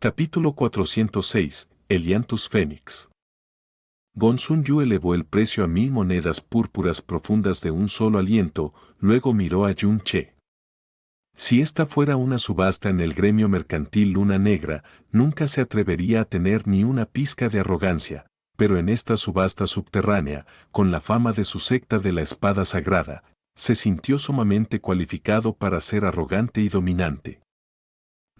Capítulo 406. Eliantus Fénix. Gong Sun Yu elevó el precio a 1000 monedas púrpuras profundas de un solo aliento, luego miró a Yun Che. Si esta fuera una subasta en el gremio mercantil Luna Negra, nunca se atrevería a tener ni una pizca de arrogancia, pero en esta subasta subterránea, con la fama de su secta de la espada sagrada, se sintió sumamente cualificado para ser arrogante y dominante.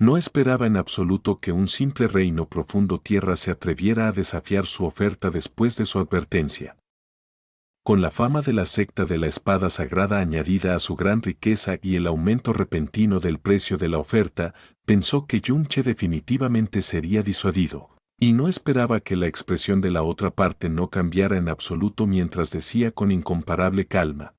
No esperaba en absoluto que un simple reino profundo tierra se atreviera a desafiar su oferta después de su advertencia. Con la fama de la secta de la espada sagrada añadida a su gran riqueza y el aumento repentino del precio de la oferta, pensó que Yun Che definitivamente sería disuadido, y no esperaba que la expresión de la otra parte no cambiara en absoluto mientras decía con incomparable calma: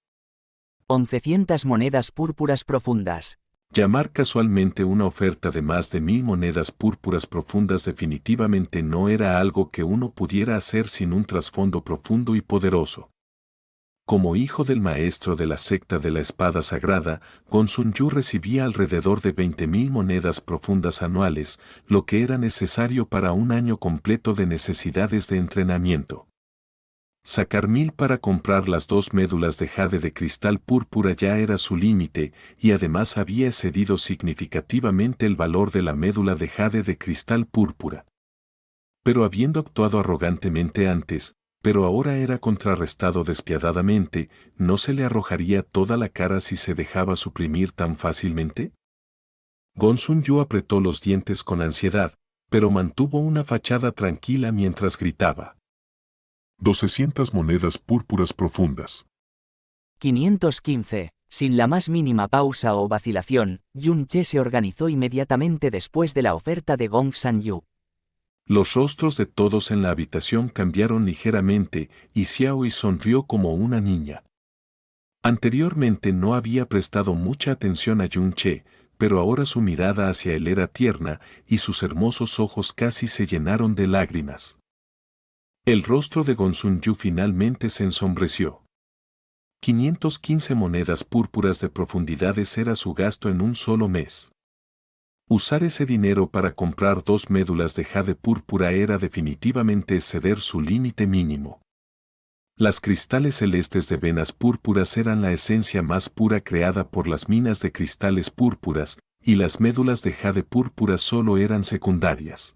1100 monedas púrpuras profundas. Llamar casualmente una oferta de más de 1000 monedas púrpuras profundas definitivamente no era algo que uno pudiera hacer sin un trasfondo profundo y poderoso. Como hijo del maestro de la secta de la espada sagrada, Gong Sun Yu recibía alrededor de 20.000 monedas profundas anuales, lo que era necesario para un año completo de necesidades de entrenamiento. Sacar 1000 para comprar las 2 médulas de jade de cristal púrpura ya era su límite, y además había excedido significativamente el valor de la médula de jade de cristal púrpura. Pero habiendo actuado arrogantemente antes, pero ahora era contrarrestado despiadadamente, ¿no se le arrojaría toda la cara si se dejaba suprimir tan fácilmente? Gong Sun Yu apretó los dientes con ansiedad, pero mantuvo una fachada tranquila mientras gritaba: 1200 monedas púrpuras profundas. 515. Sin la más mínima pausa o vacilación, Yun Che se organizó inmediatamente después de la oferta de Gong Sun Yu. Los rostros de todos en la habitación cambiaron ligeramente, y Xiaoi sonrió como una niña. Anteriormente no había prestado mucha atención a Yun Che, pero ahora su mirada hacia él era tierna, y sus hermosos ojos casi se llenaron de lágrimas. El rostro de Gong Sun Yu finalmente se ensombreció. 515 monedas púrpuras de profundidades era su gasto en un solo mes. Usar ese dinero para comprar 2 médulas de jade púrpura era definitivamente exceder su límite mínimo. Las cristales celestes de venas púrpuras eran la esencia más pura creada por las minas de cristales púrpuras, y las médulas de jade púrpura solo eran secundarias.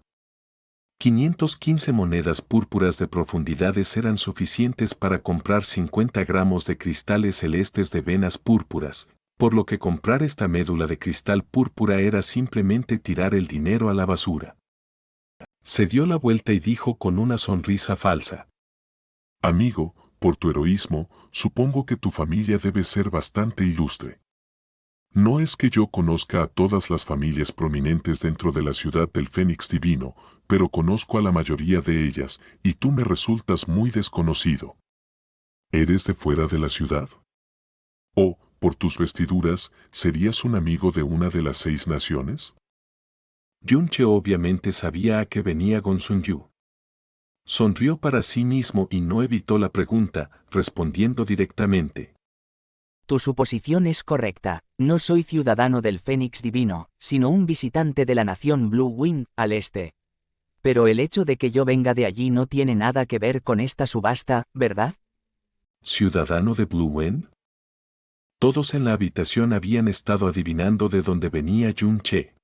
515 monedas púrpuras de profundidades eran suficientes para comprar 50 gramos de cristales celestes de venas púrpuras, por lo que comprar esta médula de cristal púrpura era simplemente tirar el dinero a la basura. Se dio la vuelta y dijo con una sonrisa falsa: Amigo, por tu heroísmo, supongo que tu familia debe ser bastante ilustre. No es que yo conozca a todas las familias prominentes dentro de la ciudad del Fénix Divino, pero conozco a la mayoría de ellas, y tú me resultas muy desconocido. ¿Eres de fuera de la ciudad? ¿O, por tus vestiduras, serías un amigo de una de las 6 naciones? Yun Che obviamente sabía a qué venía Gong Sun Yu. Sonrió para sí mismo y no evitó la pregunta, respondiendo directamente: Tu suposición es correcta. No soy ciudadano del Fénix Divino, sino un visitante de la nación Blue Wind, al este. Pero el hecho de que yo venga de allí no tiene nada que ver con esta subasta, ¿verdad? ¿Ciudadano de Blue Wind? Todos en la habitación habían estado adivinando de dónde venía Yun Che.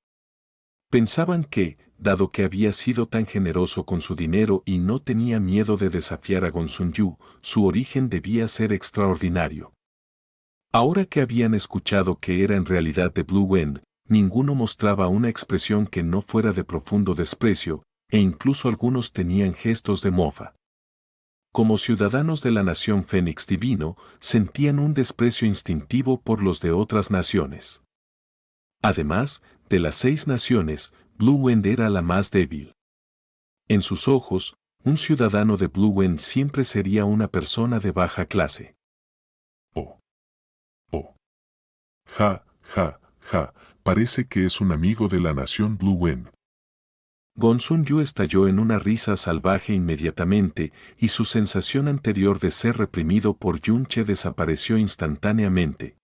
Pensaban que, dado que había sido tan generoso con su dinero y no tenía miedo de desafiar a Gong Sun Yu, su origen debía ser extraordinario. Ahora que habían escuchado que era en realidad de Blue Wind, ninguno mostraba una expresión que no fuera de profundo desprecio, e incluso algunos tenían gestos de mofa. Como ciudadanos de la nación Fénix Divino, sentían un desprecio instintivo por los de otras naciones. Además, de las 6 naciones, Blue Wind era la más débil. En sus ojos, un ciudadano de Blue Wind siempre sería una persona de baja clase. Oh. Ja, ja, ja, parece que es un amigo de la nación Blue Wind. Gong Sun Yu estalló en una risa salvaje inmediatamente, y su sensación anterior de ser reprimido por Yun Che desapareció instantáneamente.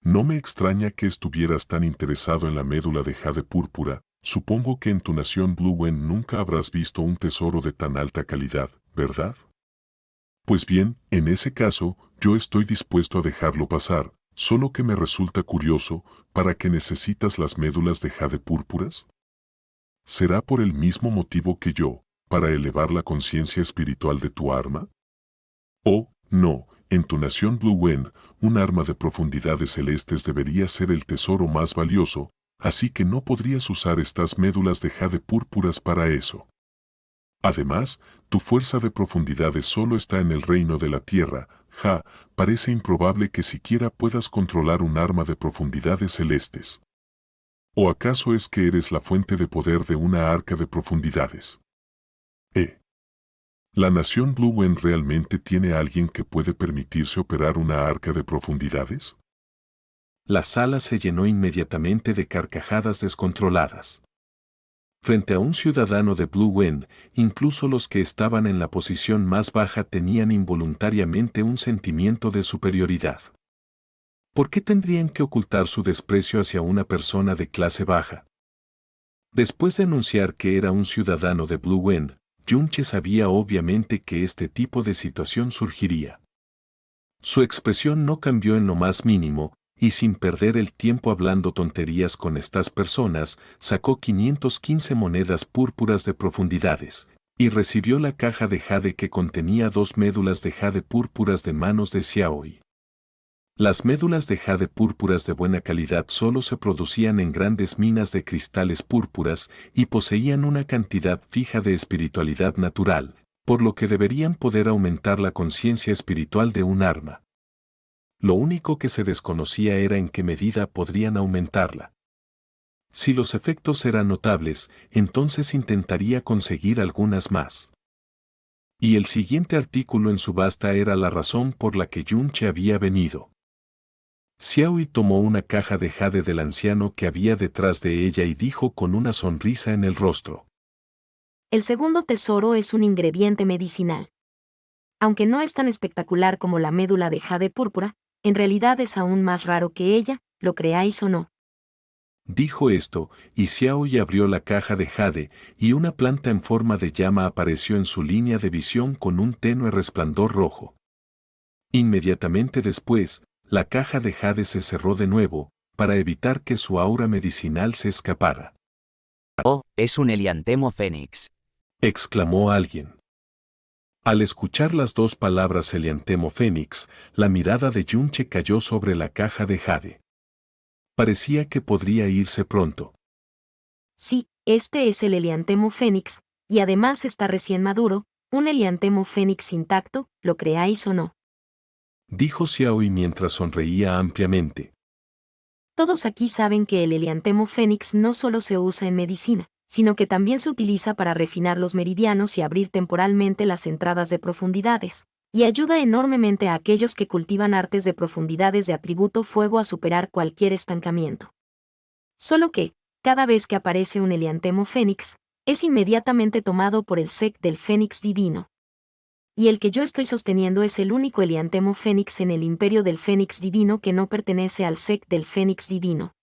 No me extraña que estuvieras tan interesado en la médula de jade púrpura, Supongo que en tu nación Blue Wen nunca habrás visto un tesoro de tan alta calidad, ¿verdad? Pues bien, en ese caso, yo estoy dispuesto a dejarlo pasar, solo que me resulta curioso, ¿para qué necesitas las médulas de jade púrpuras? ¿Será por el mismo motivo que yo, para elevar la conciencia espiritual de tu arma? Oh, no, en tu nación Blue Wen, un arma de profundidades celestes debería ser el tesoro más valioso, así que no podrías usar estas médulas de jade púrpuras para eso. Además, tu fuerza de profundidades solo está en el reino de la tierra. Parece improbable que siquiera puedas controlar un arma de profundidades celestes. ¿O acaso es que eres la fuente de poder de una arca de profundidades? ¿La nación Blue Wen realmente tiene a alguien que puede permitirse operar una arca de profundidades? La sala se llenó inmediatamente de carcajadas descontroladas. Frente a un ciudadano de Blue Wen, incluso los que estaban en la posición más baja tenían involuntariamente un sentimiento de superioridad. ¿Por qué tendrían que ocultar su desprecio hacia una persona de clase baja? Después de anunciar que era un ciudadano de Blue Wen, Yunche sabía obviamente que este tipo de situación surgiría. Su expresión no cambió en lo más mínimo, y sin perder el tiempo hablando tonterías con estas personas, sacó 515 monedas púrpuras de profundidades, y recibió la caja de jade que contenía 2 médulas de jade púrpuras de manos de Xiaoi. Las médulas de jade púrpuras de buena calidad solo se producían en grandes minas de cristales púrpuras y poseían una cantidad fija de espiritualidad natural, por lo que deberían poder aumentar la conciencia espiritual de un arma. Lo único que se desconocía era en qué medida podrían aumentarla. Si los efectos eran notables, entonces intentaría conseguir algunas más. Y el siguiente artículo en subasta era la razón por la que Yunche había venido. Xiaoi tomó una caja de jade del anciano que había detrás de ella y dijo con una sonrisa en el rostro: El segundo tesoro es un ingrediente medicinal. Aunque no es tan espectacular como la médula de jade púrpura, en realidad es aún más raro que ella, lo creáis o no. Dijo esto, y Xiaoi abrió la caja de jade, y una planta en forma de llama apareció en su línea de visión con un tenue resplandor rojo. Inmediatamente después, la caja de jade se cerró de nuevo, para evitar que su aura medicinal se escapara. Oh, es un Helianthemo Fénix. Exclamó alguien. Al escuchar las dos palabras Helianthemo Fénix, la mirada de Yunche cayó sobre la caja de jade. Parecía que podría irse pronto. Sí, este es el Helianthemo Fénix, y además está recién maduro, un Helianthemo Fénix intacto, lo creáis o no. Dijo Xiaoi mientras sonreía ampliamente. Todos aquí saben que el Helianthemo Fénix no solo se usa en medicina, sino que también se utiliza para refinar los meridianos y abrir temporalmente las entradas de profundidades, y ayuda enormemente a aquellos que cultivan artes de profundidades de atributo fuego a superar cualquier estancamiento. Solo que, cada vez que aparece un Helianthemo Fénix, es inmediatamente tomado por el sect del Fénix Divino. Y el que yo estoy sosteniendo es el único Helianthemo Fénix en el imperio del Fénix Divino que no pertenece al sect del Fénix Divino.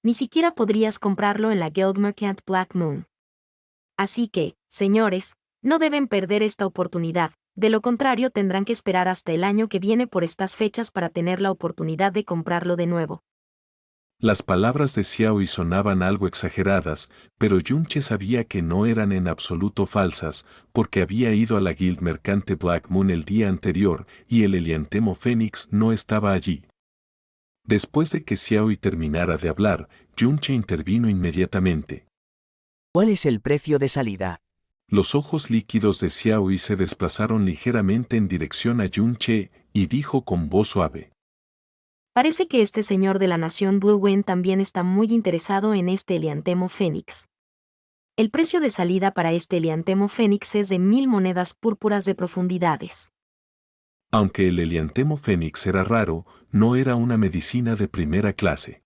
Ni siquiera podrías comprarlo en la Guild Merchant Black Moon. Así que, señores, no deben perder esta oportunidad, de lo contrario tendrán que esperar hasta el año que viene por estas fechas para tener la oportunidad de comprarlo de nuevo. Las palabras de Xiaoi sonaban algo exageradas, pero Yunche sabía que no eran en absoluto falsas, porque había ido a la Guild Mercante Black Moon el día anterior y el Helianthemo Fénix no estaba allí. Después de que Xiaoi terminara de hablar, Yunche intervino inmediatamente. ¿Cuál es el precio de salida? Los ojos líquidos de Xiaoi se desplazaron ligeramente en dirección a Yunche y dijo con voz suave: Parece que este señor de la nación Blue Wen también está muy interesado en este Helianthemo Fénix. El precio de salida para este Helianthemo Fénix es de 1000 monedas púrpuras de profundidades. Aunque el Helianthemo Fénix era raro, no era una medicina de primera clase.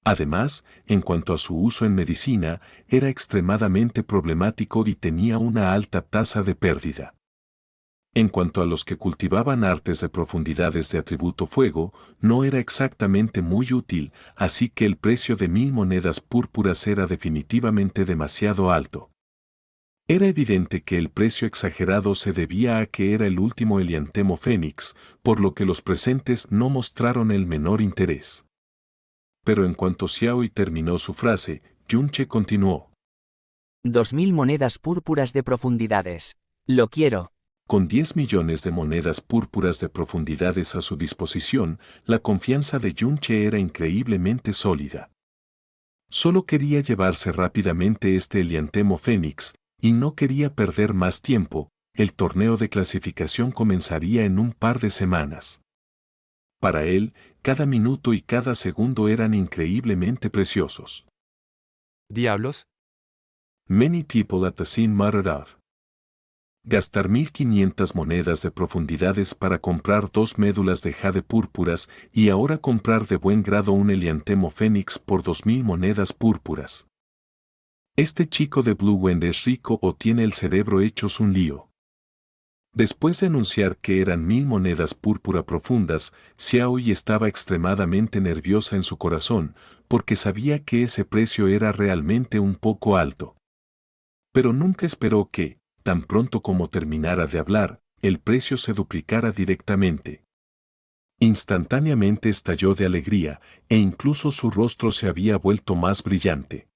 Además, en cuanto a su uso en medicina, era extremadamente problemático y tenía una alta tasa de pérdida. En cuanto a los que cultivaban artes de profundidades de atributo fuego, no era exactamente muy útil, así que el precio de 1000 monedas púrpuras era definitivamente demasiado alto. Era evidente que el precio exagerado se debía a que era el último Eliantemo Fénix, por lo que los presentes no mostraron el menor interés. Pero en cuanto Xiaoi terminó su frase, Yunche continuó. 2000 monedas púrpuras de profundidades. Lo quiero. Con 10 millones de monedas púrpuras de profundidades a su disposición, la confianza de Yunche era increíblemente sólida. Solo quería llevarse rápidamente este Eliantemo Fénix, y no quería perder más tiempo. El torneo de clasificación comenzaría en un par de semanas. Para él, cada minuto y cada segundo eran increíblemente preciosos. ¿Diablos? Many people at the scene muttered out. Gastar 1500 monedas de profundidades para comprar 2 médulas de jade púrpuras y ahora comprar de buen grado un Eliantemo Fénix por 2000 monedas púrpuras. Este chico de Blue Wind es rico o tiene el cerebro hechos un lío. Después de anunciar que eran 1000 monedas púrpura profundas, Xiaoi estaba extremadamente nerviosa en su corazón, porque sabía que ese precio era realmente un poco alto. Pero nunca esperó que, tan pronto como terminara de hablar, el precio se duplicara directamente. Instantáneamente estalló de alegría, e incluso su rostro se había vuelto más brillante.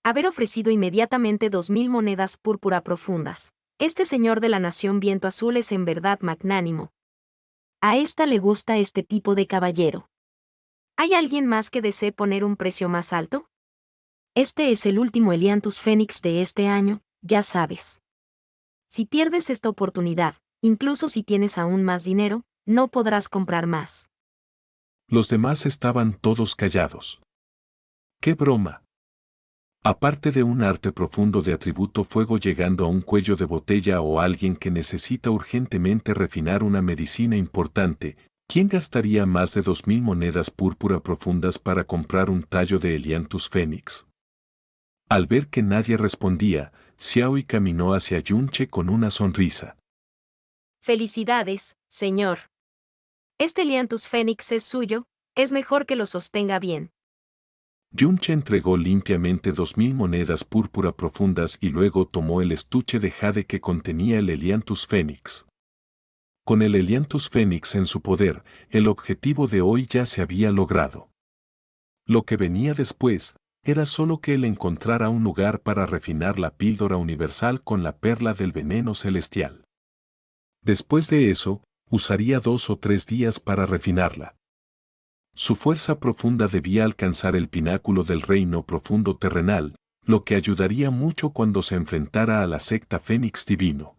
Haber ofrecido inmediatamente 2000 monedas púrpura profundas. Este señor de la nación Viento Azul es en verdad magnánimo. A esta le gusta este tipo de caballero. ¿Hay alguien más que desee poner un precio más alto? Este es el último Eliantus Fénix de este año, ya sabes. Si pierdes esta oportunidad, incluso si tienes aún más dinero, no podrás comprar más. Los demás estaban todos callados. ¡Qué broma! Aparte de un arte profundo de atributo fuego llegando a un cuello de botella o alguien que necesita urgentemente refinar una medicina importante, ¿quién gastaría más de 2000 monedas púrpura profundas para comprar un tallo de Eliantus Fénix? Al ver que nadie respondía, Xiaoi caminó hacia Yunche con una sonrisa. Felicidades, señor. Este Eliantus Fénix es suyo, es mejor que lo sostenga bien. Yunche entregó limpiamente 2000 monedas púrpura profundas y luego tomó el estuche de jade que contenía el Eliantus Fénix. Con el Eliantus Fénix en su poder, el objetivo de hoy ya se había logrado. Lo que venía después, era solo que él encontrara un lugar para refinar la píldora universal con la perla del veneno celestial. Después de eso, usaría 2 o 3 días para refinarla. Su fuerza profunda debía alcanzar el pináculo del reino profundo terrenal, lo que ayudaría mucho cuando se enfrentara a la secta Fénix Divino.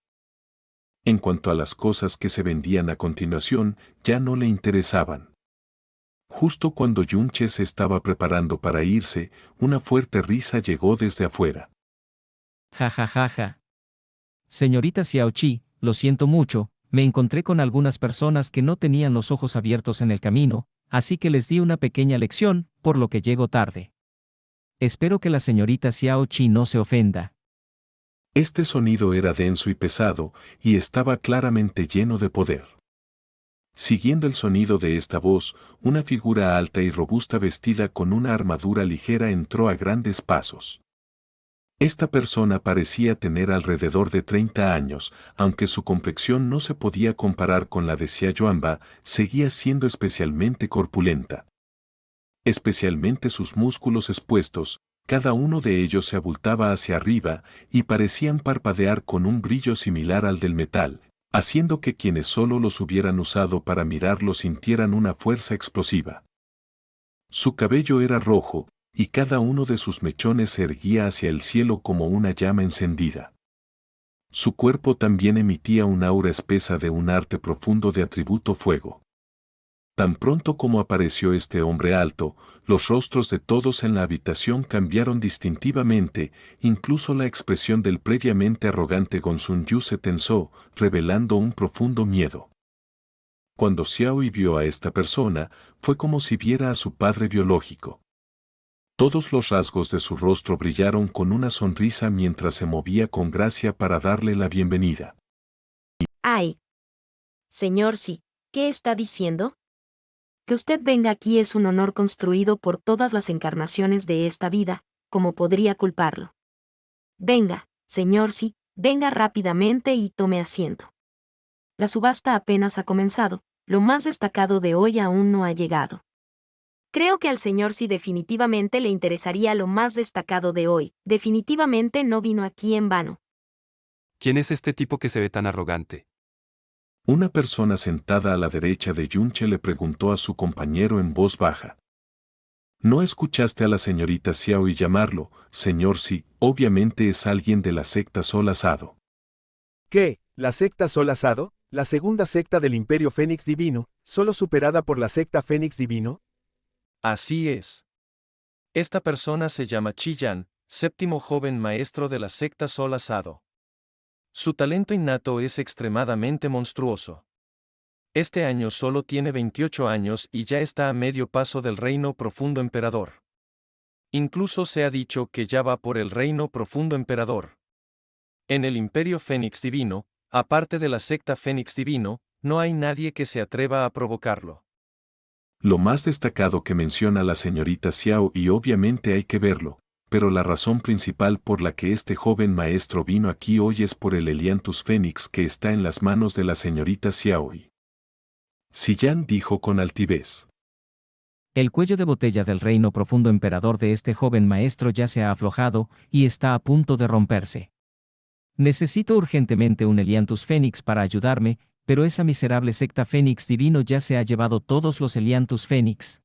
En cuanto a las cosas que se vendían a continuación, ya no le interesaban. Justo cuando Yunche se estaba preparando para irse, una fuerte risa llegó desde afuera. Ja ja ja ja. Señorita Xiaoqi, lo siento mucho, me encontré con algunas personas que no tenían los ojos abiertos en el camino, así que les di una pequeña lección, por lo que llego tarde. Espero que la señorita Xiaoqi no se ofenda. Este sonido era denso y pesado, y estaba claramente lleno de poder. Siguiendo el sonido de esta voz, una figura alta y robusta vestida con una armadura ligera entró a grandes pasos. Esta persona parecía tener alrededor de 30 años, aunque su complexión no se podía comparar con la de Xia Yuanba, seguía siendo especialmente corpulenta. Especialmente sus músculos expuestos, cada uno de ellos se abultaba hacia arriba y parecían parpadear con un brillo similar al del metal, haciendo que quienes solo los hubieran usado para mirarlo sintieran una fuerza explosiva. Su cabello era rojo, y cada uno de sus mechones se erguía hacia el cielo como una llama encendida. Su cuerpo también emitía un aura espesa de un arte profundo de atributo fuego. Tan pronto como apareció este hombre alto, los rostros de todos en la habitación cambiaron distintivamente, incluso la expresión del previamente arrogante Gonsun Yu se tensó, revelando un profundo miedo. Cuando Xiaoi vio a esta persona, fue como si viera a su padre biológico. Todos los rasgos de su rostro brillaron con una sonrisa mientras se movía con gracia para darle la bienvenida. Ay. Señor, sí, ¿qué está diciendo? Que usted venga aquí es un honor construido por todas las encarnaciones de esta vida, ¿cómo podría culparlo? Venga, señor, sí, venga rápidamente y tome asiento. La subasta apenas ha comenzado, lo más destacado de hoy aún no ha llegado. Creo que al señor sí definitivamente le interesaría lo más destacado de hoy, definitivamente no vino aquí en vano. ¿Quién es este tipo que se ve tan arrogante? Una persona sentada a la derecha de Yunche le preguntó a su compañero en voz baja. ¿No escuchaste a la señorita Xiaoi llamarlo, señor Si? Obviamente es alguien de la secta Sol Asado. ¿Qué? ¿La secta Sol Asado? ¿La segunda secta del Imperio Fénix Divino, solo superada por la secta Fénix Divino? Así es. Esta persona se llama Chi Yan, séptimo joven maestro de la secta Sol Asado. Su talento innato es extremadamente monstruoso. Este año solo tiene 28 años y ya está a medio paso del Reino Profundo Emperador. Incluso se ha dicho que ya va por el Reino Profundo Emperador. En el Imperio Fénix Divino, aparte de la secta Fénix Divino, no hay nadie que se atreva a provocarlo. Lo más destacado que menciona la señorita Xiao, y obviamente hay que verlo, pero la razón principal por la que este joven maestro vino aquí hoy es por el Helianthus Fénix que está en las manos de la señorita Xiao. Si Yan dijo con altivez. El cuello de botella del reino profundo emperador de este joven maestro ya se ha aflojado y está a punto de romperse. Necesito urgentemente un Helianthus Fénix para ayudarme, pero esa miserable secta Fénix Divino ya se ha llevado todos los Helianthus Fénix.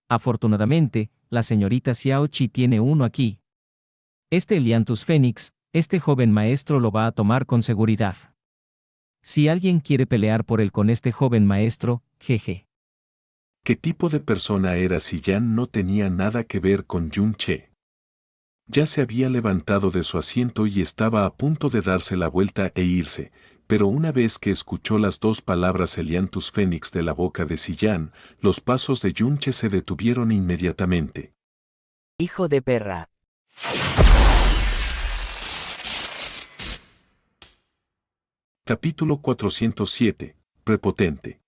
Afortunadamente, la señorita Xiao Chi tiene uno aquí. Este Helianthus Fénix, este joven maestro lo va a tomar con seguridad. Si alguien quiere pelear por él con este joven maestro, jeje. ¿Qué tipo de persona era si Yan no tenía nada que ver con Yun Che? Ya se había levantado de su asiento y estaba a punto de darse la vuelta e irse, pero una vez que escuchó las dos palabras Helianthus Fénix de la boca de Siyan, los pasos de Yunche se detuvieron inmediatamente. Hijo de perra. Capítulo 407. Prepotente.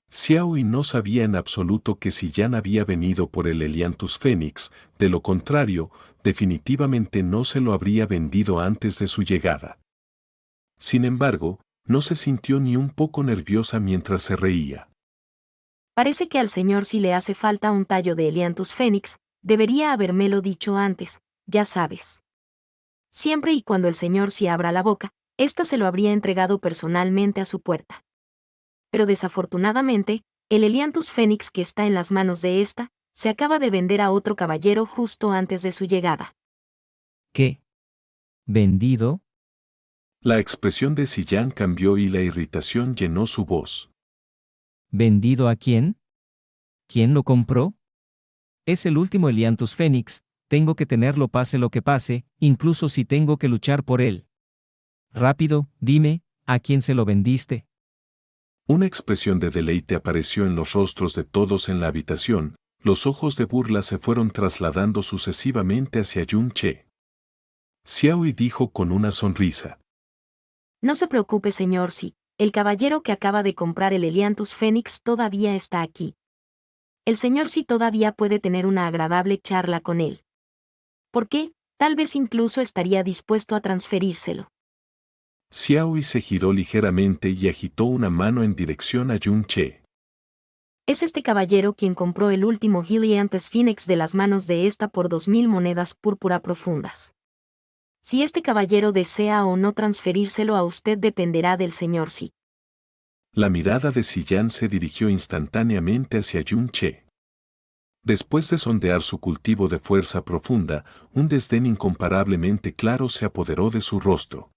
Xiaoi no sabía en absoluto que Siyan había venido por el Helianthus Fénix, de lo contrario, definitivamente no se lo habría vendido antes de su llegada. Sin embargo, no se sintió ni un poco nerviosa mientras se reía. Parece que al señor sí le hace falta un tallo de Helianthus Fénix, debería habérmelo dicho antes, ya sabes. Siempre y cuando el señor sí abra la boca, ésta se lo habría entregado personalmente a su puerta. Pero desafortunadamente, el Helianthus Fénix que está en las manos de ésta, se acaba de vender a otro caballero justo antes de su llegada. ¿Qué? ¿Vendido? La expresión de Siyan cambió y la irritación llenó su voz. ¿Vendido a quién? ¿Quién lo compró? Es el último Helianthus Fénix, tengo que tenerlo pase lo que pase, incluso si tengo que luchar por él. Rápido, dime, ¿a quién se lo vendiste? Una expresión de deleite apareció en los rostros de todos en la habitación, los ojos de burla se fueron trasladando sucesivamente hacia Yun Che. Xiaoi dijo con una sonrisa. No se preocupe, señor Si, el caballero que acaba de comprar el Helianthus Fénix todavía está aquí. El señor Si todavía puede tener una agradable charla con él. ¿Por qué? Tal vez incluso estaría dispuesto a transferírselo. Xiaoi se giró ligeramente y agitó una mano en dirección a Yun Che. Es este caballero quien compró el último Helianthus Fénix de las manos de ésta por 2000 monedas púrpura profundas. Si este caballero desea o no transferírselo a usted dependerá del señor Si. La mirada de Siyan se dirigió instantáneamente hacia Yun Che. Después de sondear su cultivo de fuerza profunda, un desdén incomparablemente claro se apoderó de su rostro.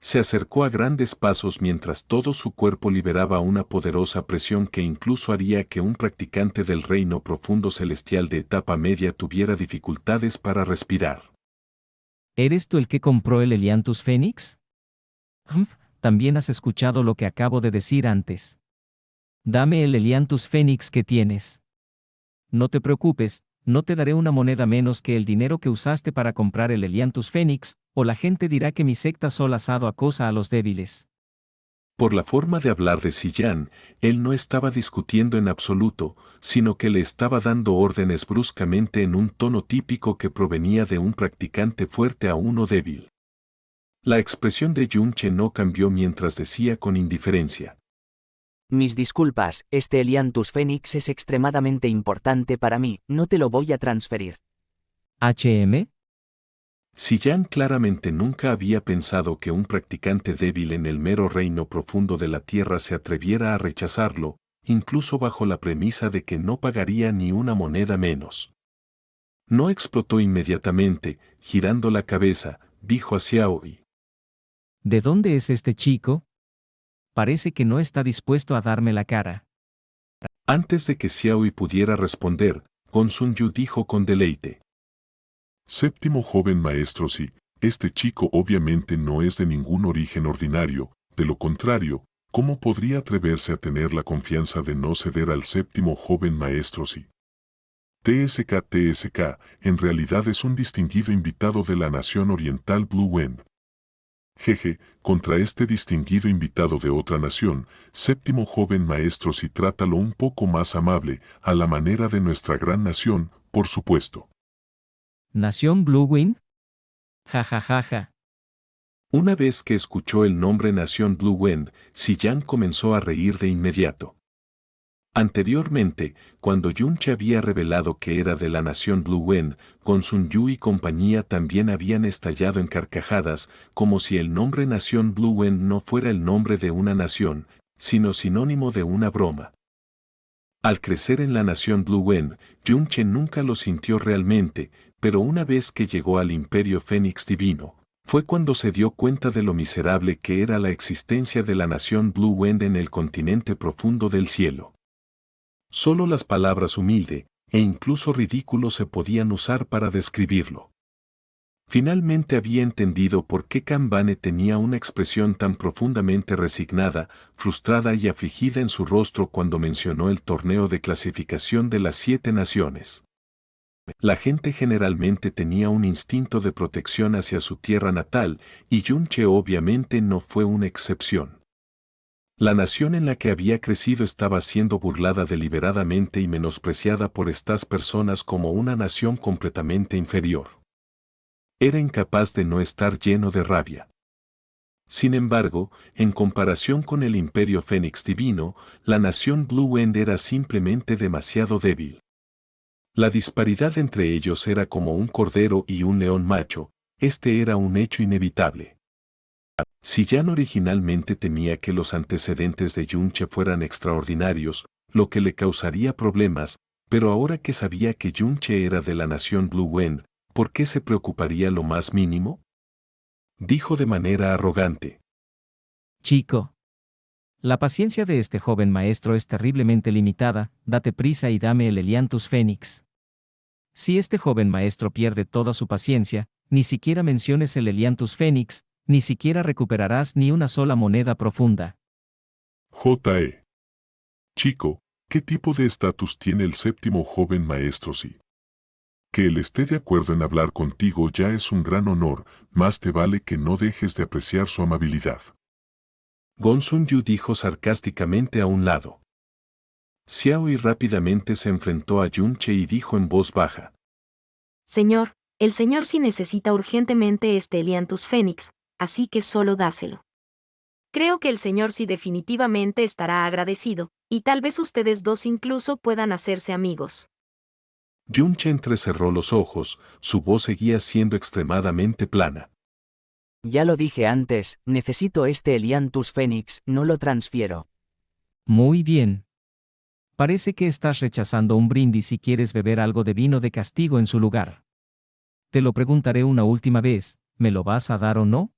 Se acercó a grandes pasos mientras todo su cuerpo liberaba una poderosa presión que incluso haría que un practicante del reino profundo celestial de etapa media tuviera dificultades para respirar. ¿Eres tú el que compró el Helianthus Fénix? También has escuchado lo que acabo de decir antes. Dame el Helianthus Fénix que tienes. No te preocupes, no te daré una moneda menos que el dinero que usaste para comprar el Helianthus Fénix, o la gente dirá que mi secta Sol Asado acosa a los débiles. Por la forma de hablar de Ziyan, él no estaba discutiendo en absoluto, sino que le estaba dando órdenes bruscamente en un tono típico que provenía de un practicante fuerte a uno débil. La expresión de Yunche no cambió mientras decía con indiferencia: Mis disculpas, este Elianthus Phoenix es extremadamente importante para mí, no te lo voy a transferir. ¿HM? Ziyan claramente nunca había pensado que un practicante débil en el mero reino profundo de la tierra se atreviera a rechazarlo, incluso bajo la premisa de que no pagaría ni una moneda menos. No explotó inmediatamente, girando la cabeza, dijo a Xiaoyi: ¿De dónde es este chico? Parece que no está dispuesto a darme la cara. Antes de que Xiaoyi pudiera responder, Gong Sun-yu dijo con deleite: Séptimo joven maestro, sí, este chico obviamente no es de ningún origen ordinario, de lo contrario, ¿cómo podría atreverse a tener la confianza de no ceder al séptimo joven maestro, sí? TSK, en realidad es un distinguido invitado de la nación oriental Blue Wind. Jeje, contra este distinguido invitado de otra nación, séptimo joven maestro, sí, trátalo un poco más amable, a la manera de nuestra gran nación, por supuesto. ¿Nación Blue Wind? Ja ja ja ja. Una vez que escuchó el nombre Nación Blue Wind, Ziyan comenzó a reír de inmediato. Anteriormente, cuando Yunche había revelado que era de la Nación Blue Wind, Gong Sun-yu y compañía también habían estallado en carcajadas, como si el nombre Nación Blue Wind no fuera el nombre de una nación, sino sinónimo de una broma. Al crecer en la Nación Blue Wind, Yunche nunca lo sintió realmente, pero una vez que llegó al Imperio Fénix Divino, fue cuando se dio cuenta de lo miserable que era la existencia de la Nación Blue Wind en el continente profundo del cielo. Solo las palabras humilde, e incluso ridículo se podían usar para describirlo. Finalmente había entendido por qué Kanbane tenía una expresión tan profundamente resignada, frustrada y afligida en su rostro cuando mencionó el torneo de clasificación de las 7 naciones. La gente generalmente tenía un instinto de protección hacia su tierra natal, y Yunche obviamente no fue una excepción. La nación en la que había crecido estaba siendo burlada deliberadamente y menospreciada por estas personas como una nación completamente inferior. Era incapaz de no estar lleno de rabia. Sin embargo, en comparación con el Imperio Fénix Divino, la nación Blue Wind era simplemente demasiado débil. La disparidad entre ellos era como un cordero y un león macho, este era un hecho inevitable. Ziyan originalmente temía que los antecedentes de Yunche fueran extraordinarios, lo que le causaría problemas, pero ahora que sabía que Yunche era de la nación Blue Wind, ¿por qué se preocuparía lo más mínimo? Dijo de manera arrogante: Chico. La paciencia de este joven maestro es terriblemente limitada, date prisa y dame el Elianthus Phoenix. Si este joven maestro pierde toda su paciencia, ni siquiera menciones el Elianthus Phoenix, ni siquiera recuperarás ni una sola moneda profunda. J.E. Chico, ¿qué tipo de estatus tiene el séptimo joven maestro, sí? Que él esté de acuerdo en hablar contigo ya es un gran honor, más te vale que no dejes de apreciar su amabilidad. Gong Sun-yu dijo sarcásticamente a un lado. Xiaoyi rápidamente se enfrentó a Yunche y dijo en voz baja: Señor, el señor sí necesita urgentemente este Elianthus Phoenix, así que solo dáselo. Creo que el señor sí definitivamente estará agradecido, y tal vez ustedes dos incluso puedan hacerse amigos. Yunche entrecerró los ojos, su voz seguía siendo extremadamente plana. Ya lo dije antes, necesito este Elianthus Phoenix, no lo transfiero. Muy bien. Parece que estás rechazando un brindis y quieres beber algo de vino de castigo en su lugar. Te lo preguntaré una última vez, ¿me lo vas a dar o no?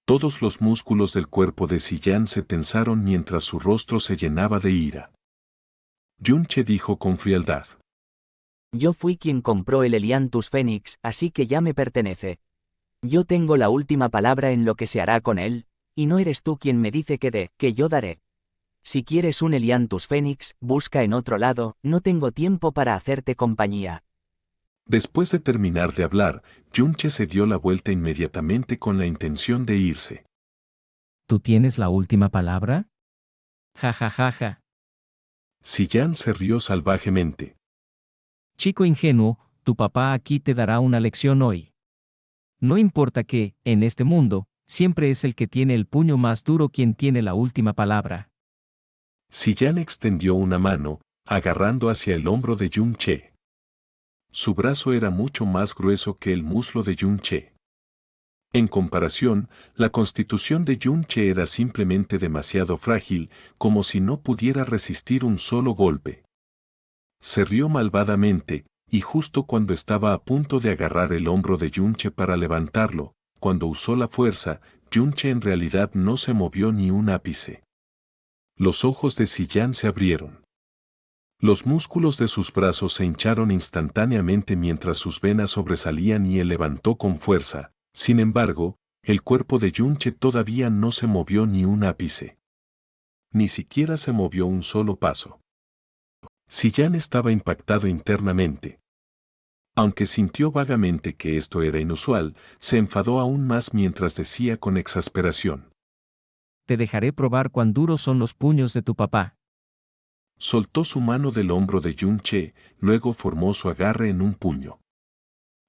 Todos los músculos del cuerpo de Ziyan se tensaron mientras su rostro se llenaba de ira. Yunche dijo con frialdad: Yo fui quien compró el Elianthus Phoenix, así que ya me pertenece. Yo tengo la última palabra en lo que se hará con él, y no eres tú quien me dice que yo daré. Si quieres un Elianthus Phoenix, busca en otro lado, no tengo tiempo para hacerte compañía. Después de terminar de hablar, Yunche se dio la vuelta inmediatamente con la intención de irse. ¿Tú tienes la última palabra? Ja ja ja ja. Si Yan se rió salvajemente. Chico ingenuo, tu papá aquí te dará una lección hoy. No importa que, en este mundo, siempre es el que tiene el puño más duro quien tiene la última palabra. Si Yan extendió una mano, agarrando hacia el hombro de Yun-che. Su brazo era mucho más grueso que el muslo de Yun-che. En comparación, la constitución de Yun-che era simplemente demasiado frágil, como si no pudiera resistir un solo golpe. Se rió malvadamente, y justo cuando estaba a punto de agarrar el hombro de Yun-che para levantarlo, cuando usó la fuerza, Yun-che en realidad no se movió ni un ápice. Los ojos de Si Yan se abrieron. Los músculos de sus brazos se hincharon instantáneamente mientras sus venas sobresalían y él levantó con fuerza. Sin embargo, el cuerpo de Yun-che todavía no se movió ni un ápice. Ni siquiera se movió un solo paso. Si Yan estaba impactado internamente. Aunque sintió vagamente que esto era inusual, se enfadó aún más mientras decía con exasperación. Te dejaré probar cuán duros son los puños de tu papá. Soltó su mano del hombro de Yun-che, luego formó su agarre en un puño.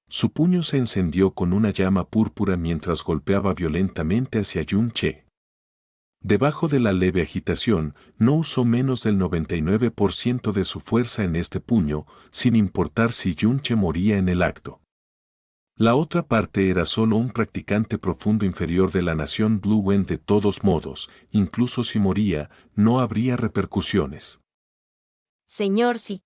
Su puño se encendió con una llama púrpura mientras golpeaba violentamente hacia Yun-che. Debajo de la leve agitación, no usó menos del 99% de su fuerza en este puño, sin importar si Yun-che moría en el acto. La otra parte era solo un practicante profundo inferior de la nación Blue Wen. De todos modos, incluso si moría, no habría repercusiones. Señor, sí.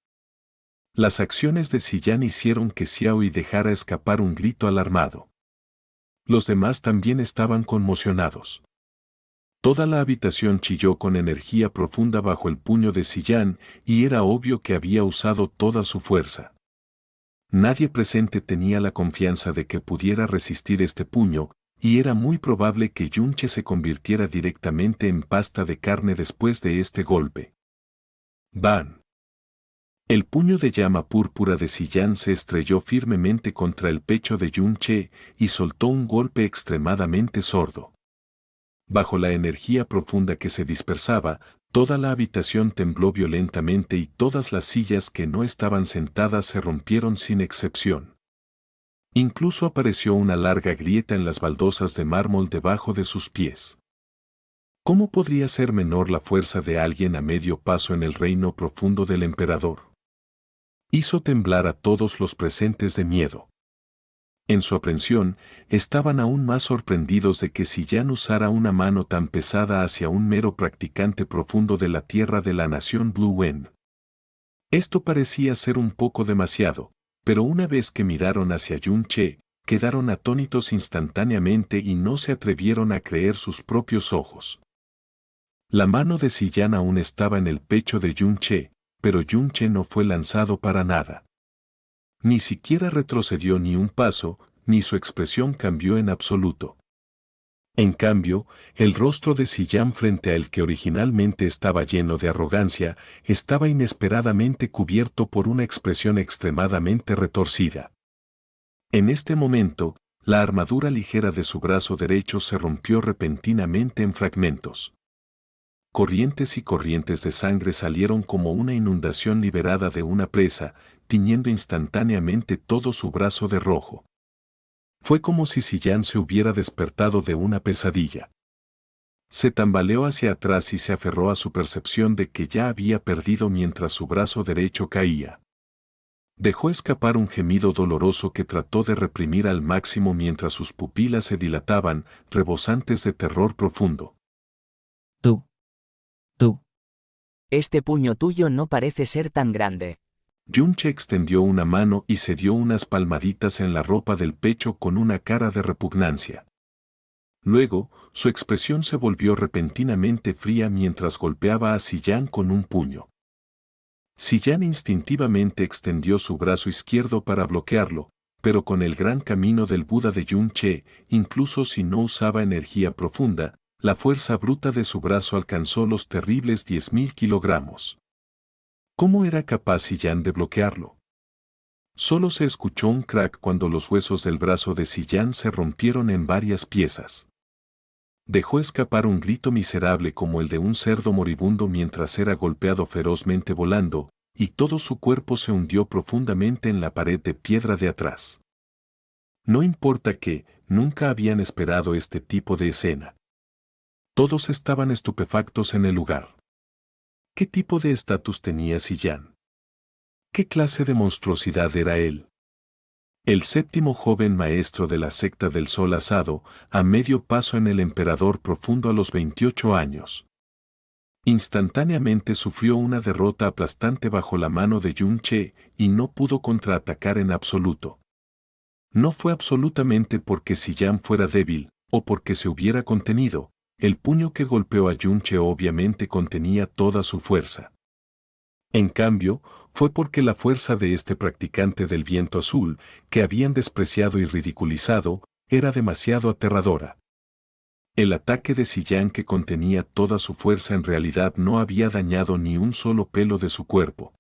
Las acciones de Si Yan hicieron que Xiaoyi dejara escapar un grito alarmado. Los demás también estaban conmocionados. Toda la habitación chilló con energía profunda bajo el puño de Si Yan, y era obvio que había usado toda su fuerza. Nadie presente tenía la confianza de que pudiera resistir este puño, y era muy probable que Yun-che se convirtiera directamente en pasta de carne después de este golpe. ¡Ban! El puño de llama púrpura de Si Yan se estrelló firmemente contra el pecho de Yun-che y soltó un golpe extremadamente sordo. Bajo la energía profunda que se dispersaba, toda la habitación tembló violentamente y todas las sillas que no estaban sentadas se rompieron sin excepción. Incluso apareció una larga grieta en las baldosas de mármol debajo de sus pies. ¿Cómo podría ser menor la fuerza de alguien a medio paso en el reino profundo del emperador? Hizo temblar a todos los presentes de miedo. En su aprensión, estaban aún más sorprendidos de que Si Yan usara una mano tan pesada hacia un mero practicante profundo de la tierra de la nación Blue Wen. Esto parecía ser un poco demasiado, pero una vez que miraron hacia Yun-che, quedaron atónitos instantáneamente y no se atrevieron a creer sus propios ojos. La mano de Si Yan aún estaba en el pecho de Yun-che, pero Yun-che no fue lanzado para nada. Ni siquiera retrocedió ni un paso, ni su expresión cambió en absoluto. En cambio, el rostro de Si Yan frente a el que originalmente estaba lleno de arrogancia, estaba inesperadamente cubierto por una expresión extremadamente retorcida. En este momento, la armadura ligera de su brazo derecho se rompió repentinamente en fragmentos. Corrientes y corrientes de sangre salieron como una inundación liberada de una presa, tiñendo instantáneamente todo su brazo de rojo. Fue como si Si Yan se hubiera despertado de una pesadilla. Se tambaleó hacia atrás y se aferró a su percepción de que ya había perdido mientras su brazo derecho caía. Dejó escapar un gemido doloroso que trató de reprimir al máximo mientras sus pupilas se dilataban, rebosantes de terror profundo. Tú. Este puño tuyo no parece ser tan grande. Yun-che extendió una mano y se dio unas palmaditas en la ropa del pecho con una cara de repugnancia. Luego, su expresión se volvió repentinamente fría mientras golpeaba a Si Yan con un puño. Si Yan instintivamente extendió su brazo izquierdo para bloquearlo, pero con el gran camino del Buda de Yun-che, incluso si no usaba energía profunda, la fuerza bruta de su brazo alcanzó los terribles 10.000 kilogramos. ¿Cómo era capaz Si Yan de bloquearlo? Solo se escuchó un crack cuando los huesos del brazo de Si Yan se rompieron en varias piezas. Dejó escapar un grito miserable como el de un cerdo moribundo mientras era golpeado ferozmente volando, y todo su cuerpo se hundió profundamente en la pared de piedra de atrás. No importa que, nunca habían esperado este tipo de escena. Todos estaban estupefactos en el lugar. ¿Qué tipo de estatus tenía Sillán? ¿Qué clase de monstruosidad era él? El séptimo joven maestro de la secta del sol asado, a medio paso en el emperador profundo a los 28 años. Instantáneamente sufrió una derrota aplastante bajo la mano de Yun Che y no pudo contraatacar en absoluto. No fue absolutamente porque Sillán fuera débil, o porque se hubiera contenido, el puño que golpeó a Yun Che obviamente contenía toda su fuerza. En cambio, fue porque la fuerza de este practicante del viento azul, que habían despreciado y ridiculizado, era demasiado aterradora. El ataque de Sillán que contenía toda su fuerza en realidad no había dañado ni un solo pelo de su cuerpo.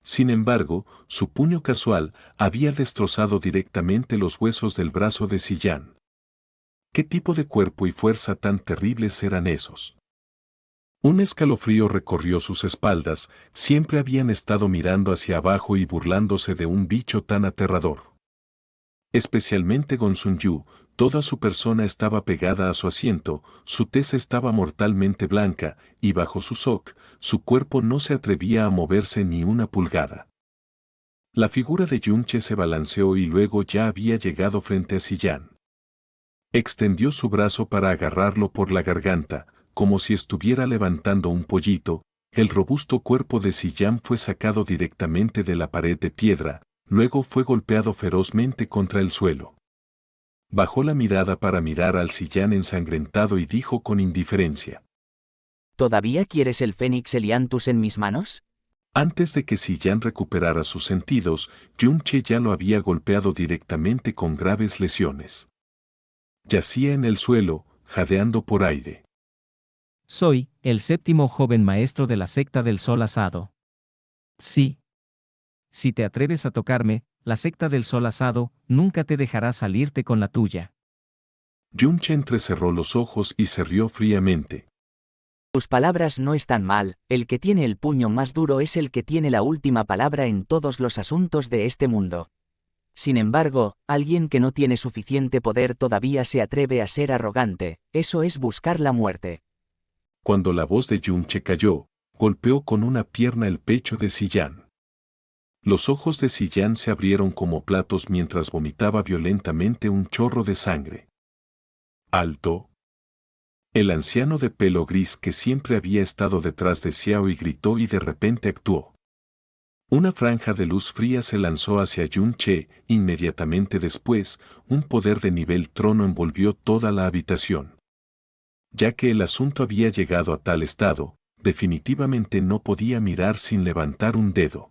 Sin embargo, su puño casual había destrozado directamente los huesos del brazo de Sillán. ¿Qué tipo de cuerpo y fuerza tan terribles eran esos? Un escalofrío recorrió sus espaldas, siempre habían estado mirando hacia abajo y burlándose de un bicho tan aterrador. Especialmente Gonsun Yu, toda su persona estaba pegada a su asiento, su tez estaba mortalmente blanca, y bajo su sok, su cuerpo no se atrevía a moverse ni una pulgada. La figura de Yun Che se balanceó y luego ya había llegado frente a Sillán. Extendió su brazo para agarrarlo por la garganta, como si estuviera levantando un pollito. El robusto cuerpo de Sillán fue sacado directamente de la pared de piedra, luego fue golpeado ferozmente contra el suelo. Bajó la mirada para mirar al Sillán ensangrentado y dijo con indiferencia: ¿Todavía quieres el Fénix Eliantus en mis manos? Antes de que Sillán recuperara sus sentidos, Yun Che ya lo había golpeado directamente con graves lesiones. Yacía en el suelo, jadeando por aire. Soy el séptimo joven maestro de la secta del sol asado. Sí. Si te atreves a tocarme, la secta del sol asado nunca te dejará salirte con la tuya. Yun Che entrecerró los ojos y se rió fríamente. Tus palabras no están mal, el que tiene el puño más duro es el que tiene la última palabra en todos los asuntos de este mundo. Sin embargo, alguien que no tiene suficiente poder todavía se atreve a ser arrogante, eso es buscar la muerte. Cuando la voz de Yun Che cayó, golpeó con una pierna el pecho de Sillán. Los ojos de Sillán se abrieron como platos mientras vomitaba violentamente un chorro de sangre. ¡Alto! El anciano de pelo gris que siempre había estado detrás de Xiao y gritó y de repente actuó. Una franja de luz fría se lanzó hacia Yun Che, inmediatamente después, un poder de nivel trono envolvió toda la habitación. Ya que el asunto había llegado a tal estado, definitivamente no podía mirar sin levantar un dedo.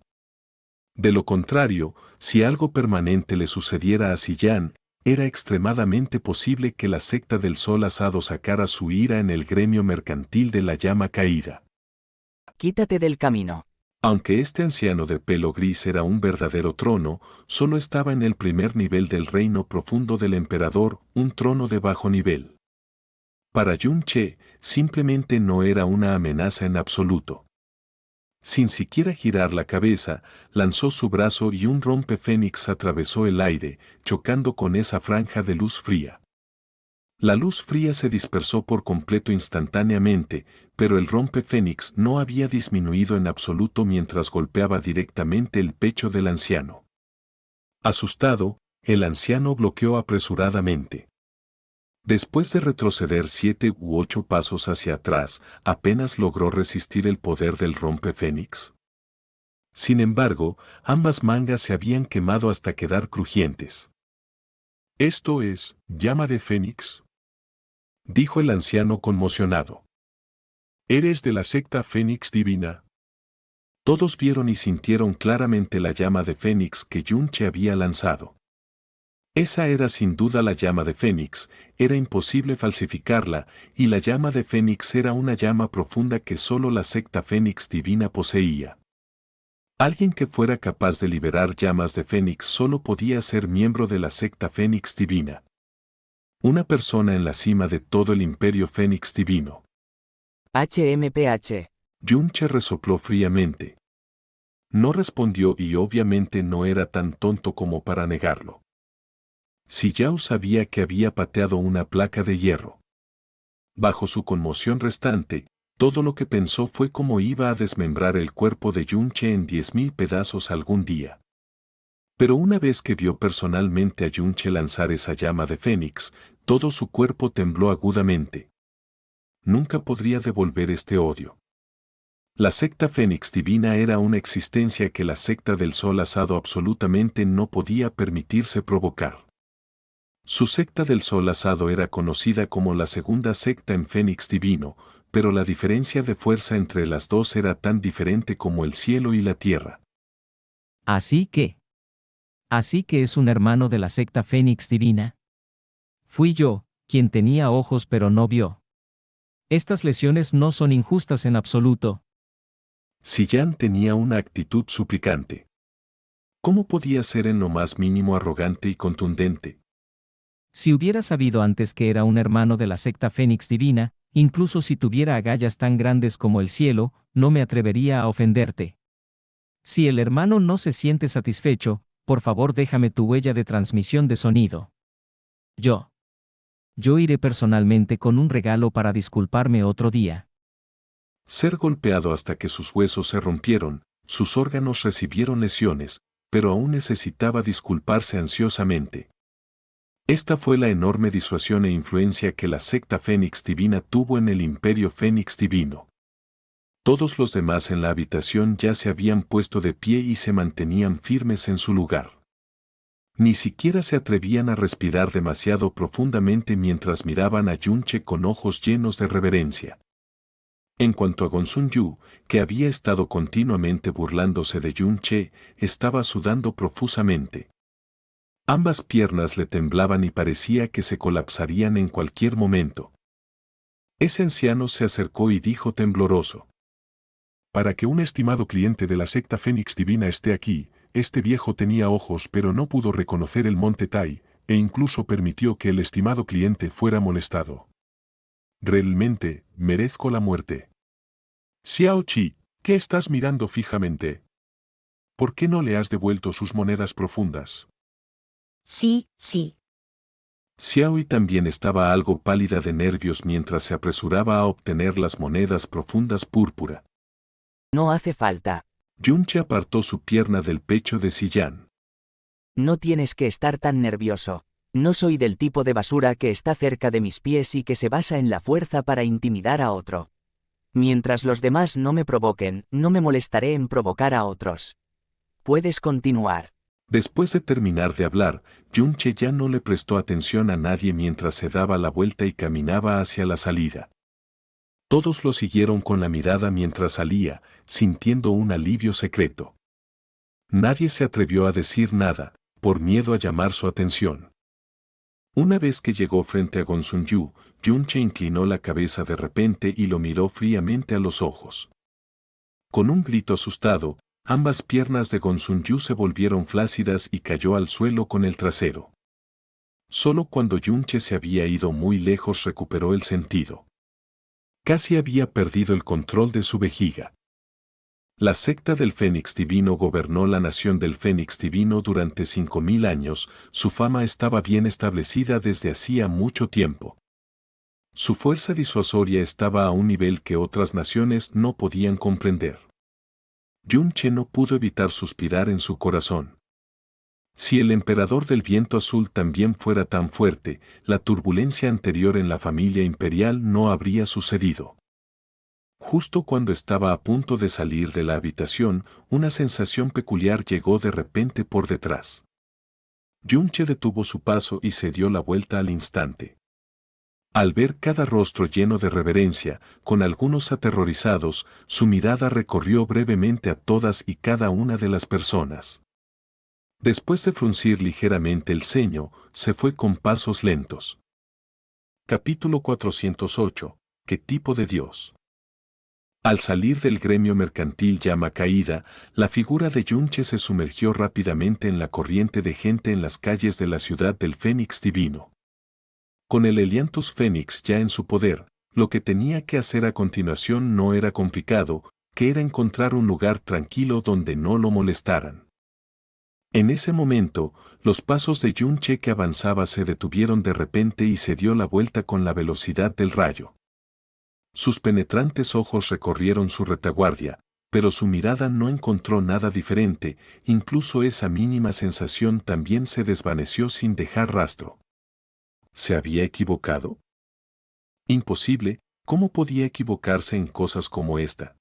De lo contrario, si algo permanente le sucediera a Sillán, era extremadamente posible que la secta del sol asado sacara su ira en el gremio mercantil de la llama caída. Quítate del camino. Aunque este anciano de pelo gris era un verdadero trono, solo estaba en el primer nivel del reino profundo del emperador, un trono de bajo nivel. Para Yun Che, simplemente no era una amenaza en absoluto. Sin siquiera girar la cabeza, lanzó su brazo y un rompefénix atravesó el aire, chocando con esa franja de luz fría. La luz fría se dispersó por completo instantáneamente, pero el rompefénix no había disminuido en absoluto mientras golpeaba directamente el pecho del anciano. Asustado, el anciano bloqueó apresuradamente. Después de retroceder 7 u 8 pasos hacia atrás, apenas logró resistir el poder del rompefénix. Sin embargo, ambas mangas se habían quemado hasta quedar crujientes. ¿Esto es llama de Fénix?, dijo el anciano conmocionado. ¿Eres de la secta Fénix Divina? Todos vieron y sintieron claramente la llama de Fénix que Yun Che había lanzado. Esa era sin duda la llama de Fénix, era imposible falsificarla, y la llama de Fénix era una llama profunda que solo la secta Fénix Divina poseía. Alguien que fuera capaz de liberar llamas de Fénix solo podía ser miembro de la secta Fénix Divina. Una persona en la cima de todo el imperio Fénix divino. HMPH. Yunche resopló fríamente. No respondió y obviamente no era tan tonto como para negarlo. Si Yao sabía que había pateado una placa de hierro. Bajo su conmoción restante, todo lo que pensó fue cómo iba a desmembrar el cuerpo de Yunche en 10.000 pedazos algún día. Pero una vez que vio personalmente a Yunche lanzar esa llama de Fénix, todo su cuerpo tembló agudamente. Nunca podría devolver este odio. La secta Fénix Divina era una existencia que la secta del Sol Asado absolutamente no podía permitirse provocar. Su secta del Sol Asado era conocida como la segunda secta en Fénix Divino, pero la diferencia de fuerza entre las dos era tan diferente como el cielo y la tierra. Así que es un hermano de la secta Fénix Divina. Fui yo, quien tenía ojos pero no vio. Estas lesiones no son injustas en absoluto. Sillán tenía una actitud suplicante. ¿Cómo podía ser en lo más mínimo arrogante y contundente? Si hubiera sabido antes que era un hermano de la secta Fénix Divina, incluso si tuviera agallas tan grandes como el cielo, no me atrevería a ofenderte. Si el hermano no se siente satisfecho, por favor déjame tu huella de transmisión de sonido. Yo iré personalmente con un regalo para disculparme otro día. Ser golpeado hasta que sus huesos se rompieron, sus órganos recibieron lesiones, pero aún necesitaba disculparse ansiosamente. Esta fue la enorme disuasión e influencia que la secta Fénix Divina tuvo en el imperio Fénix Divino. Todos los demás en la habitación ya se habían puesto de pie y se mantenían firmes en su lugar. Ni siquiera se atrevían a respirar demasiado profundamente mientras miraban a Yunche con ojos llenos de reverencia. En cuanto a Gonsun Yu, que había estado continuamente burlándose de Yunche, estaba sudando profusamente. Ambas piernas le temblaban y parecía que se colapsarían en cualquier momento. Ese anciano se acercó y dijo tembloroso: Para que un estimado cliente de la secta Fénix Divina esté aquí, este viejo tenía ojos pero no pudo reconocer el monte Tai, e incluso permitió que el estimado cliente fuera molestado. Realmente, merezco la muerte. Xiao Qi, ¿qué estás mirando fijamente? ¿Por qué no le has devuelto sus monedas profundas? Sí. Xiaoi también estaba algo pálida de nervios mientras se apresuraba a obtener las monedas profundas púrpura. No hace falta. Yunche apartó su pierna del pecho de Sillán. No tienes que estar tan nervioso. No soy del tipo de basura que está cerca de mis pies y que se basa en la fuerza para intimidar a otro. Mientras los demás no me provoquen, no me molestaré en provocar a otros. Puedes continuar. Después de terminar de hablar, Yunche ya no le prestó atención a nadie mientras se daba la vuelta y caminaba hacia la salida. Todos lo siguieron con la mirada mientras salía, sintiendo un alivio secreto. Nadie se atrevió a decir nada, por miedo a llamar su atención. Una vez que llegó frente a Gonsun Yu, Yunche inclinó la cabeza de repente y lo miró fríamente a los ojos. Con un grito asustado, ambas piernas de Gonsun Yu se volvieron flácidas y cayó al suelo con el trasero. Solo cuando Yunche se había ido muy lejos recuperó el sentido. Casi había perdido el control de su vejiga. La secta del Fénix Divino gobernó la nación del Fénix Divino durante 5.000 años, su fama estaba bien establecida desde hacía mucho tiempo. Su fuerza disuasoria estaba a un nivel que otras naciones no podían comprender. Yunche no pudo evitar suspirar en su corazón. Si el emperador del viento azul también fuera tan fuerte, la turbulencia anterior en la familia imperial no habría sucedido. Justo cuando estaba a punto de salir de la habitación, una sensación peculiar llegó de repente por detrás. Yunche detuvo su paso y se dio la vuelta al instante. Al ver cada rostro lleno de reverencia, con algunos aterrorizados, su mirada recorrió brevemente a todas y cada una de las personas. Después de fruncir ligeramente el ceño, se fue con pasos lentos. Capítulo 408. ¿Qué tipo de Dios? Al salir del gremio mercantil llama caída, la figura de Yunche se sumergió rápidamente en la corriente de gente en las calles de la ciudad del Fénix Divino. Con el Helianthus Fénix ya en su poder, lo que tenía que hacer a continuación no era complicado, que era encontrar un lugar tranquilo donde no lo molestaran. En ese momento, los pasos de Yun-che que avanzaba se detuvieron de repente y se dio la vuelta con la velocidad del rayo. Sus penetrantes ojos recorrieron su retaguardia, pero su mirada no encontró nada diferente, incluso esa mínima sensación también se desvaneció sin dejar rastro. ¿Se había equivocado? Imposible, ¿cómo podía equivocarse en cosas como esta?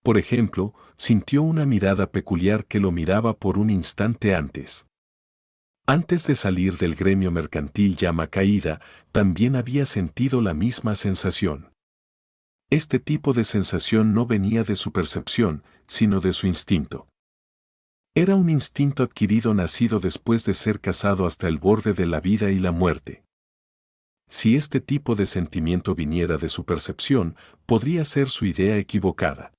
Por ejemplo, sintió una mirada peculiar que lo miraba por un instante antes. Antes de salir del gremio mercantil Llama Caída, también había sentido la misma sensación. Este tipo de sensación no venía de su percepción, sino de su instinto. Era un instinto adquirido nacido después de ser cazado hasta el borde de la vida y la muerte. Si este tipo de sentimiento viniera de su percepción, podría ser su idea equivocada.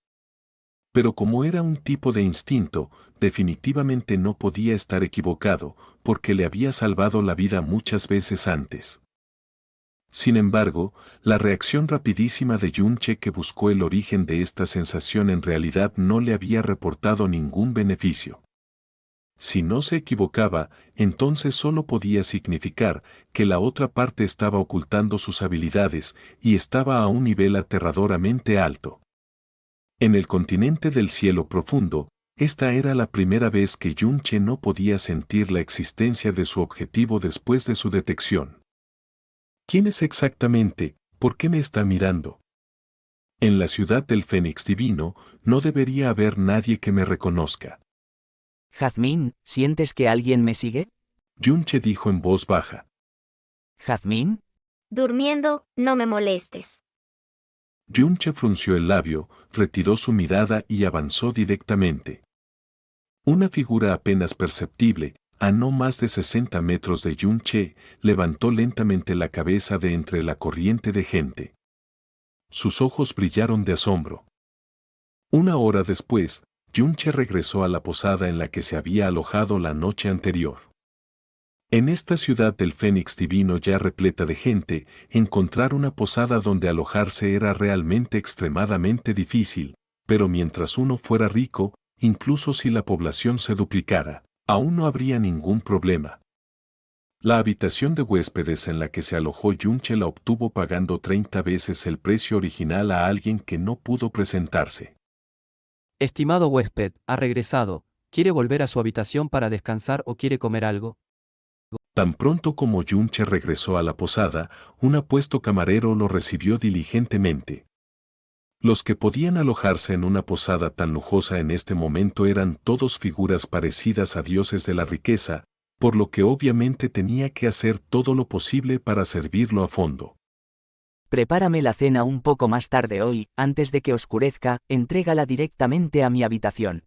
Pero como era un tipo de instinto, definitivamente no podía estar equivocado, porque le había salvado la vida muchas veces antes. Sin embargo, la reacción rapidísima de Yun-che que buscó el origen de esta sensación en realidad no le había reportado ningún beneficio. Si no se equivocaba, entonces solo podía significar que la otra parte estaba ocultando sus habilidades y estaba a un nivel aterradoramente alto. En el continente del cielo profundo, esta era la primera vez que Yun-che no podía sentir la existencia de su objetivo después de su detección. ¿Quién es exactamente? ¿Por qué me está mirando? En la ciudad del Fénix Divino, no debería haber nadie que me reconozca. Jazmín, ¿sientes que alguien me sigue? Yun-che dijo en voz baja. ¿Jazmín? Durmiendo, no me molestes. Yun-che frunció el labio, retiró su mirada y avanzó directamente. Una figura apenas perceptible, a no más de 60 metros de Yun-che, levantó lentamente la cabeza de entre la corriente de gente. Sus ojos brillaron de asombro. Una hora después, Yun-che regresó a la posada en la que se había alojado la noche anterior. En esta ciudad del Fénix Divino ya repleta de gente, encontrar una posada donde alojarse era realmente extremadamente difícil, pero mientras uno fuera rico, incluso si la población se duplicara, aún no habría ningún problema. La habitación de huéspedes en la que se alojó Yun-che la obtuvo pagando 30 veces el precio original a alguien que no pudo presentarse. Estimado huésped, ha regresado. ¿Quiere volver a su habitación para descansar o quiere comer algo? Tan pronto como Yun-che regresó a la posada, un apuesto camarero lo recibió diligentemente. Los que podían alojarse en una posada tan lujosa en este momento eran todos figuras parecidas a dioses de la riqueza, por lo que obviamente tenía que hacer todo lo posible para servirlo a fondo. Prepárame la cena un poco más tarde hoy, antes de que oscurezca, entrégala directamente a mi habitación.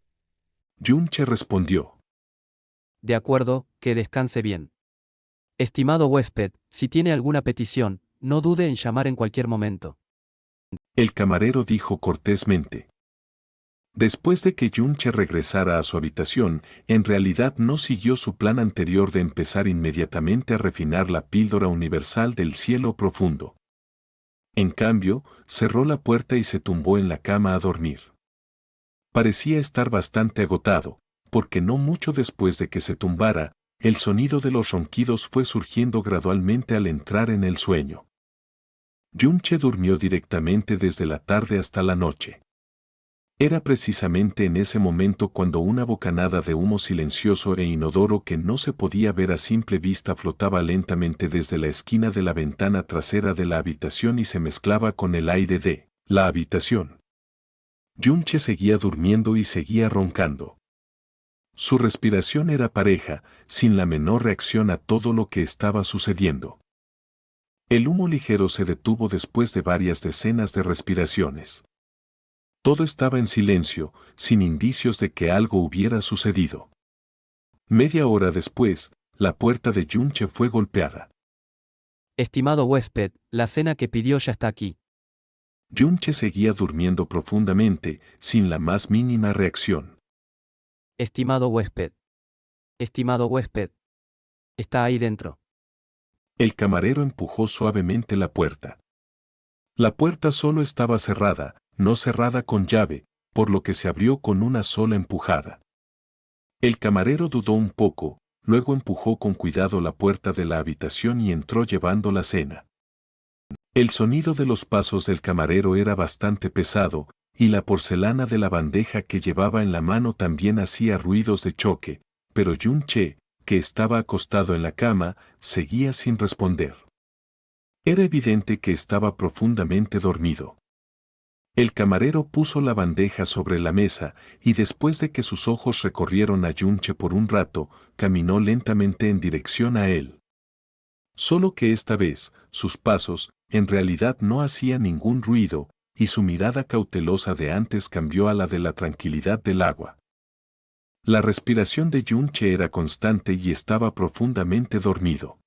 Yun-che respondió. De acuerdo, que descanse bien. Estimado huésped, si tiene alguna petición, no dude en llamar en cualquier momento. El camarero dijo cortésmente. Después de que Yun-che regresara a su habitación, en realidad no siguió su plan anterior de empezar inmediatamente a refinar la píldora universal del cielo profundo. En cambio, cerró la puerta y se tumbó en la cama a dormir. Parecía estar bastante agotado, porque no mucho después de que se tumbara, el sonido de los ronquidos fue surgiendo gradualmente al entrar en el sueño. Yun-che durmió directamente desde la tarde hasta la noche. Era precisamente en ese momento cuando una bocanada de humo silencioso e inodoro que no se podía ver a simple vista flotaba lentamente desde la esquina de la ventana trasera de la habitación y se mezclaba con el aire de la habitación. Yun-che seguía durmiendo y seguía roncando. Su respiración era pareja, sin la menor reacción a todo lo que estaba sucediendo. El humo ligero se detuvo después de varias decenas de respiraciones. Todo estaba en silencio, sin indicios de que algo hubiera sucedido. Media hora después, la puerta de Yun-che fue golpeada. Estimado huésped, la cena que pidió ya está aquí. Yun-che seguía durmiendo profundamente, sin la más mínima reacción. Estimado huésped. Estimado huésped. Está ahí dentro. El camarero empujó suavemente la puerta. La puerta solo estaba cerrada, no cerrada con llave, por lo que se abrió con una sola empujada. El camarero dudó un poco, luego empujó con cuidado la puerta de la habitación y entró llevando la cena. El sonido de los pasos del camarero era bastante pesado, y la porcelana de la bandeja que llevaba en la mano también hacía ruidos de choque, pero Yun-che, que estaba acostado en la cama, seguía sin responder. Era evidente que estaba profundamente dormido. El camarero puso la bandeja sobre la mesa, y después de que sus ojos recorrieron a Yun-che por un rato, caminó lentamente en dirección a él. Solo que esta vez, sus pasos, en realidad no hacían ningún ruido, y su mirada cautelosa de antes cambió a la de la tranquilidad del agua. La respiración de Yun-che era constante y estaba profundamente dormido.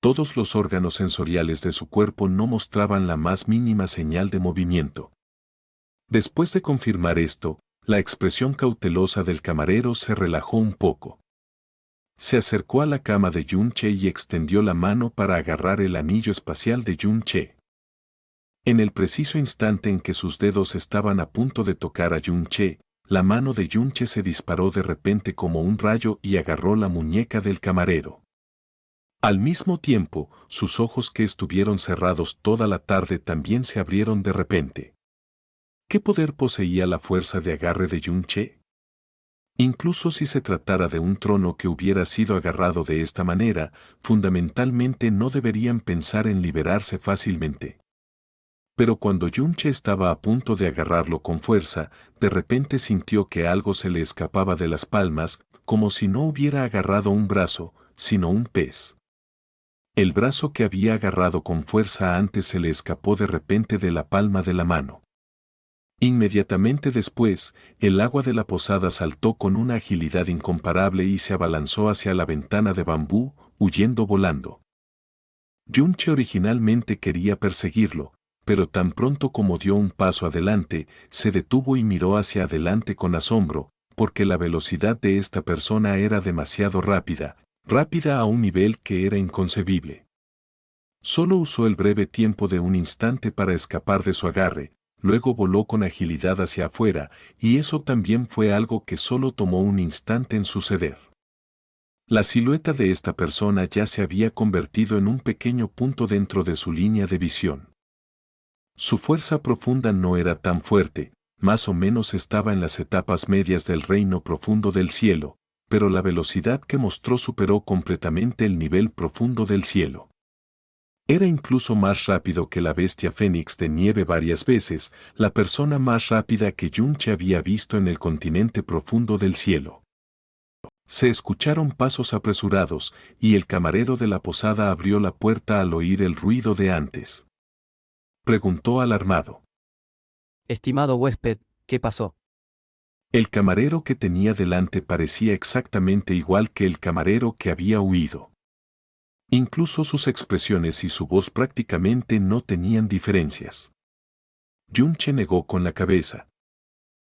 Todos los órganos sensoriales de su cuerpo no mostraban la más mínima señal de movimiento. Después de confirmar esto, la expresión cautelosa del camarero se relajó un poco. Se acercó a la cama de Yun-che y extendió la mano para agarrar el anillo espacial de Yun-che. En el preciso instante en que sus dedos estaban a punto de tocar a Yun-che, la mano de Yun-che se disparó de repente como un rayo y agarró la muñeca del camarero. Al mismo tiempo, sus ojos que estuvieron cerrados toda la tarde también se abrieron de repente. ¿Qué poder poseía la fuerza de agarre de Yun-che? Incluso si se tratara de un trono que hubiera sido agarrado de esta manera, fundamentalmente no deberían pensar en liberarse fácilmente. Pero cuando Yun-che estaba a punto de agarrarlo con fuerza, de repente sintió que algo se le escapaba de las palmas, como si no hubiera agarrado un brazo, sino un pez. El brazo que había agarrado con fuerza antes se le escapó de repente de la palma de la mano. Inmediatamente después, el agua de la posada saltó con una agilidad incomparable y se abalanzó hacia la ventana de bambú, huyendo volando. Yun-che originalmente quería perseguirlo, pero tan pronto como dio un paso adelante, se detuvo y miró hacia adelante con asombro, porque la velocidad de esta persona era demasiado rápida, rápida a un nivel que era inconcebible. Solo usó el breve tiempo de un instante para escapar de su agarre, luego voló con agilidad hacia afuera, y eso también fue algo que solo tomó un instante en suceder. La silueta de esta persona ya se había convertido en un pequeño punto dentro de su línea de visión. Su fuerza profunda no era tan fuerte, más o menos estaba en las etapas medias del reino profundo del cielo, pero la velocidad que mostró superó completamente el nivel profundo del cielo. Era incluso más rápido que la bestia fénix de nieve varias veces, la persona más rápida que Yun-che había visto en el continente profundo del cielo. Se escucharon pasos apresurados, y el camarero de la posada abrió la puerta al oír el ruido de antes. Preguntó alarmado. Estimado huésped, ¿qué pasó? El camarero que tenía delante parecía exactamente igual que el camarero que había huido. Incluso sus expresiones y su voz prácticamente no tenían diferencias. Yun-che negó con la cabeza.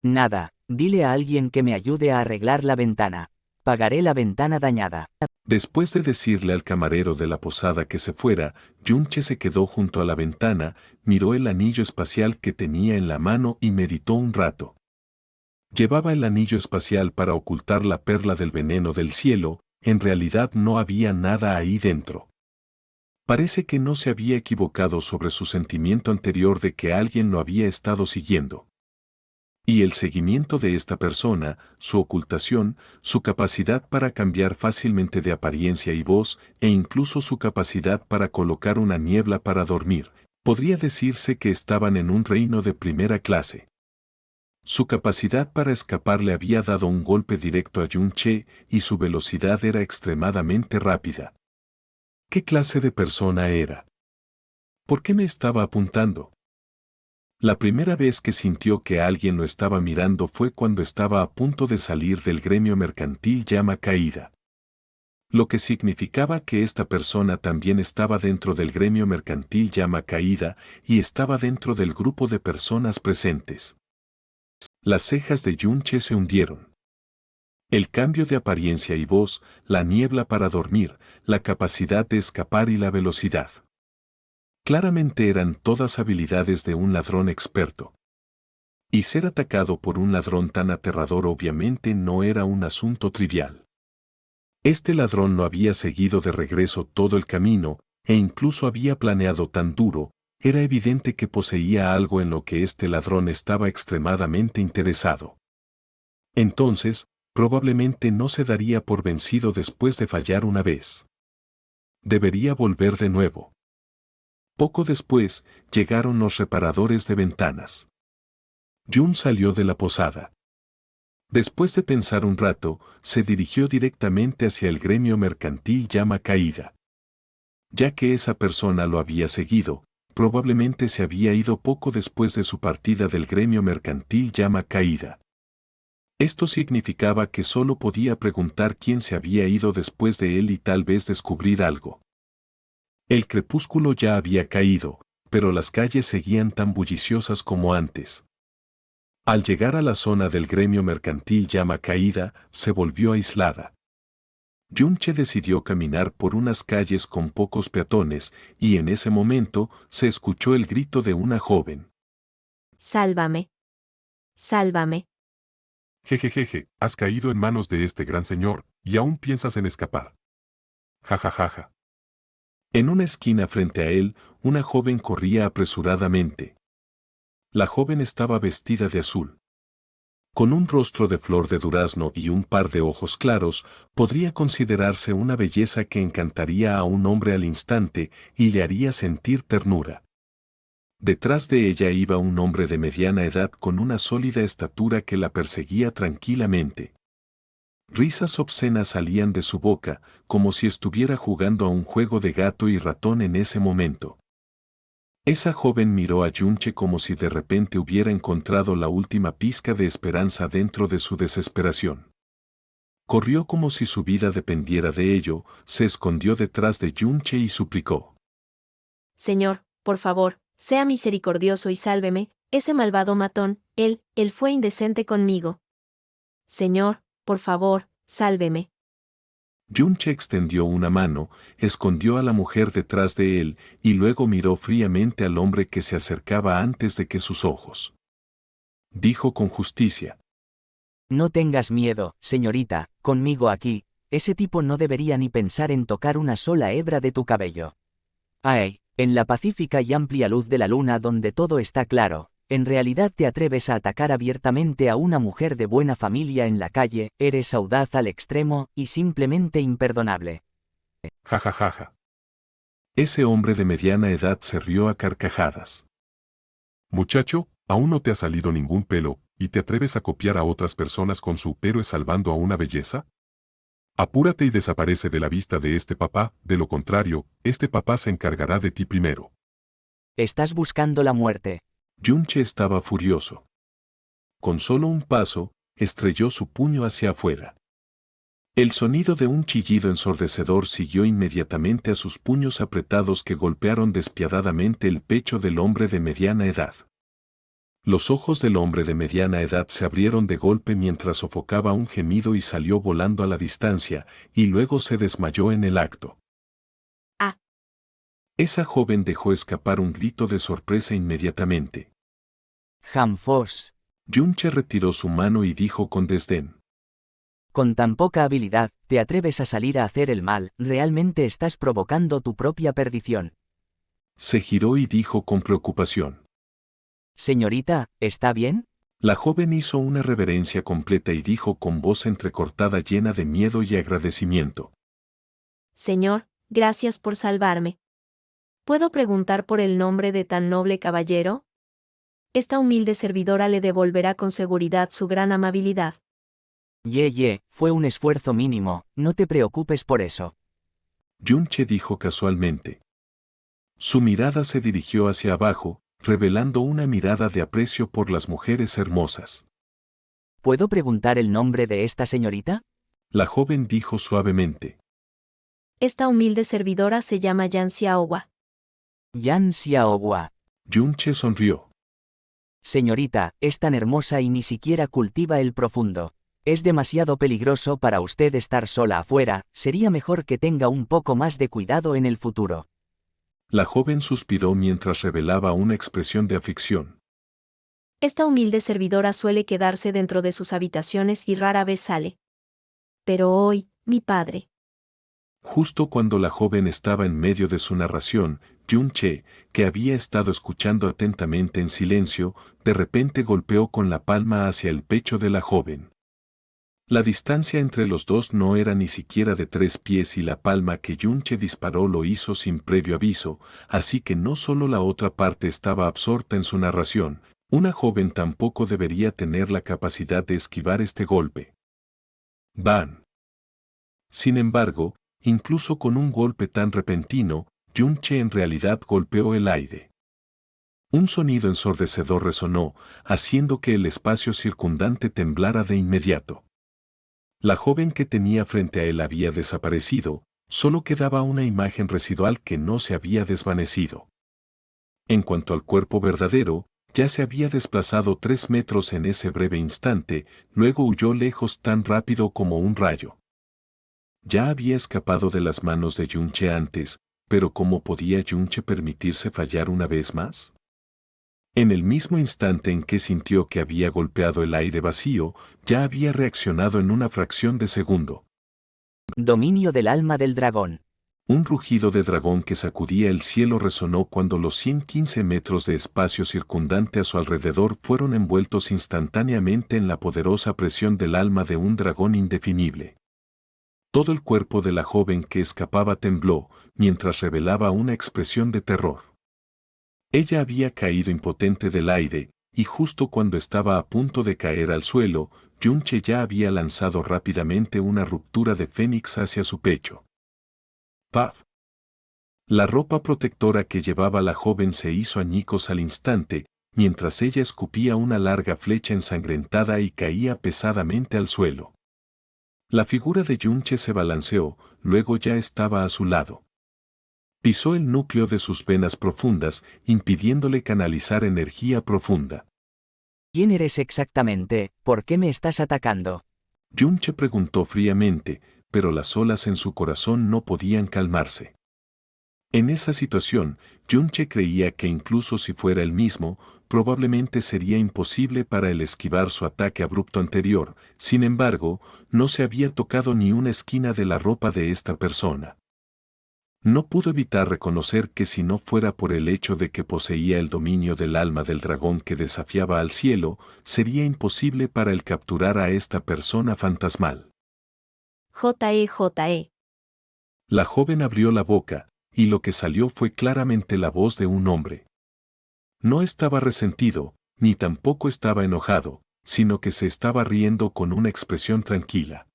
Nada, dile a alguien que me ayude a arreglar la ventana. Pagaré la ventana dañada. Después de decirle al camarero de la posada que se fuera, Yun-che se quedó junto a la ventana, miró el anillo espacial que tenía en la mano y meditó un rato. Llevaba el anillo espacial para ocultar la perla del veneno del cielo, en realidad no había nada ahí dentro. Parece que no se había equivocado sobre su sentimiento anterior de que alguien lo había estado siguiendo. Y el seguimiento de esta persona, su ocultación, su capacidad para cambiar fácilmente de apariencia y voz, e incluso su capacidad para colocar una niebla para dormir, podría decirse que estaban en un reino de primera clase. Su capacidad para escapar le había dado un golpe directo a Yun-che y su velocidad era extremadamente rápida. ¿Qué clase de persona era? ¿Por qué me estaba apuntando? La primera vez que sintió que alguien lo estaba mirando fue cuando estaba a punto de salir del gremio mercantil Llama Caída. Lo que significaba que esta persona también estaba dentro del gremio mercantil Llama Caída y estaba dentro del grupo de personas presentes. Las cejas de Yun-che se hundieron. El cambio de apariencia y voz, la niebla para dormir, la capacidad de escapar y la velocidad. Claramente eran todas habilidades de un ladrón experto. Y ser atacado por un ladrón tan aterrador obviamente no era un asunto trivial. Este ladrón no había seguido de regreso todo el camino, e incluso había planeado tan duro, era evidente que poseía algo en lo que este ladrón estaba extremadamente interesado. Entonces, probablemente no se daría por vencido después de fallar una vez. Debería volver de nuevo. Poco después, llegaron los reparadores de ventanas. Jun salió de la posada. Después de pensar un rato, se dirigió directamente hacia el gremio mercantil Llama Caída. Ya que esa persona lo había seguido, probablemente se había ido poco después de su partida del gremio mercantil Llama Caída. Esto significaba que solo podía preguntar quién se había ido después de él y tal vez descubrir algo. El crepúsculo ya había caído, pero las calles seguían tan bulliciosas como antes. Al llegar a la zona del gremio mercantil Llama Caída, se volvió aislada. Yunche decidió caminar por unas calles con pocos peatones, y en ese momento se escuchó el grito de una joven. Sálvame. Sálvame. Jejejeje, has caído en manos de este gran señor, y aún piensas en escapar. Jajajaja. En una esquina frente a él, una joven corría apresuradamente. La joven estaba vestida de azul. Con un rostro de flor de durazno y un par de ojos claros, podría considerarse una belleza que encantaría a un hombre al instante y le haría sentir ternura. Detrás de ella iba un hombre de mediana edad con una sólida estatura que la perseguía tranquilamente. Risas obscenas salían de su boca, como si estuviera jugando a un juego de gato y ratón en ese momento. Esa joven miró a Yunche como si de repente hubiera encontrado la última pizca de esperanza dentro de su desesperación. Corrió como si su vida dependiera de ello, se escondió detrás de Yunche y suplicó. Señor, por favor, sea misericordioso y sálveme, ese malvado matón, él fue indecente conmigo. Señor, por favor, sálveme. Yunche extendió una mano, escondió a la mujer detrás de él y luego miró fríamente al hombre que se acercaba antes de que sus ojos. Dijo con justicia. No tengas miedo, señorita, conmigo aquí, ese tipo no debería ni pensar en tocar una sola hebra de tu cabello. Ay, en la pacífica y amplia luz de la luna donde todo está claro, en realidad te atreves a atacar abiertamente a una mujer de buena familia en la calle, eres audaz al extremo y simplemente imperdonable. Jajajaja. Ese hombre de mediana edad se rió a carcajadas. Muchacho, aún no te ha salido ningún pelo, ¿y te atreves a copiar a otras personas con su héroe salvando a una belleza? Apúrate y desaparece de la vista de este papá, de lo contrario, este papá se encargará de ti primero. Estás buscando la muerte. Yunche estaba furioso. Con solo un paso, estrelló su puño hacia afuera. El sonido de un chillido ensordecedor siguió inmediatamente a sus puños apretados que golpearon despiadadamente el pecho del hombre de mediana edad. Los ojos del hombre de mediana edad se abrieron de golpe mientras sofocaba un gemido y salió volando a la distancia, y luego se desmayó en el acto. Ah. Esa joven dejó escapar un grito de sorpresa inmediatamente. Jamfos. Yunche retiró su mano y dijo con desdén. Con tan poca habilidad, te atreves a salir a hacer el mal, realmente estás provocando tu propia perdición. Se giró y dijo con preocupación. Señorita, ¿está bien? La joven hizo una reverencia completa y dijo con voz entrecortada llena de miedo y agradecimiento. Señor, gracias por salvarme. ¿Puedo preguntar por el nombre de tan noble caballero? Esta humilde servidora le devolverá con seguridad su gran amabilidad. Fue un esfuerzo mínimo, no te preocupes por eso. Yunche dijo casualmente. Su mirada se dirigió hacia abajo, revelando una mirada de aprecio por las mujeres hermosas. ¿Puedo preguntar el nombre de esta señorita? La joven dijo suavemente. Esta humilde servidora se llama Yan Xiaohua. Yan Xiaohua. Yunche sonrió. Señorita, es tan hermosa y ni siquiera cultiva el profundo. Es demasiado peligroso para usted estar sola afuera, sería mejor que tenga un poco más de cuidado en el futuro. La joven suspiró mientras revelaba una expresión de aflicción. Esta humilde servidora suele quedarse dentro de sus habitaciones y rara vez sale. Pero hoy, mi padre. Justo cuando la joven estaba en medio de su narración, Jun-che, que había estado escuchando atentamente en silencio, de repente golpeó con la palma hacia el pecho de la joven. La distancia entre los dos no era ni siquiera de 3 pies y la palma que Jun-che disparó lo hizo sin previo aviso, así que no solo la otra parte estaba absorta en su narración, una joven tampoco debería tener la capacidad de esquivar este golpe. ¡Bam! Sin embargo, incluso con un golpe tan repentino, Jun-che en realidad golpeó el aire. Un sonido ensordecedor resonó, haciendo que el espacio circundante temblara de inmediato. La joven que tenía frente a él había desaparecido, solo quedaba una imagen residual que no se había desvanecido. En cuanto al cuerpo verdadero, ya se había desplazado 3 metros en ese breve instante, luego huyó lejos tan rápido como un rayo. Ya había escapado de las manos de Jun-che antes, pero ¿cómo podía Jun-che permitirse fallar una vez más? En el mismo instante en que sintió que había golpeado el aire vacío, ya había reaccionado en una fracción de segundo. Dominio del alma del dragón. Un rugido de dragón que sacudía el cielo resonó cuando los 115 metros de espacio circundante a su alrededor fueron envueltos instantáneamente en la poderosa presión del alma de un dragón indefinible. Todo el cuerpo de la joven que escapaba tembló, mientras revelaba una expresión de terror. Ella había caído impotente del aire, y justo cuando estaba a punto de caer al suelo, Jun-che ya había lanzado rápidamente una ruptura de fénix hacia su pecho. ¡Paf! La ropa protectora que llevaba la joven se hizo añicos al instante, mientras ella escupía una larga flecha ensangrentada y caía pesadamente al suelo. La figura de Jun-che se balanceó, luego ya estaba a su lado. Pisó el núcleo de sus venas profundas, impidiéndole canalizar energía profunda. ¿Quién eres exactamente? ¿Por qué me estás atacando? Jun-che preguntó fríamente, pero las olas en su corazón no podían calmarse. En esa situación, Jun-che creía que incluso si fuera él mismo, probablemente sería imposible para él esquivar su ataque abrupto anterior, sin embargo, no se había tocado ni una esquina de la ropa de esta persona. No pudo evitar reconocer que si no fuera por el hecho de que poseía el dominio del alma del dragón que desafiaba al cielo, sería imposible para él capturar a esta persona fantasmal. J.E. La joven abrió la boca, y lo que salió fue claramente la voz de un hombre. No estaba resentido, ni tampoco estaba enojado, sino que se estaba riendo con una expresión tranquila.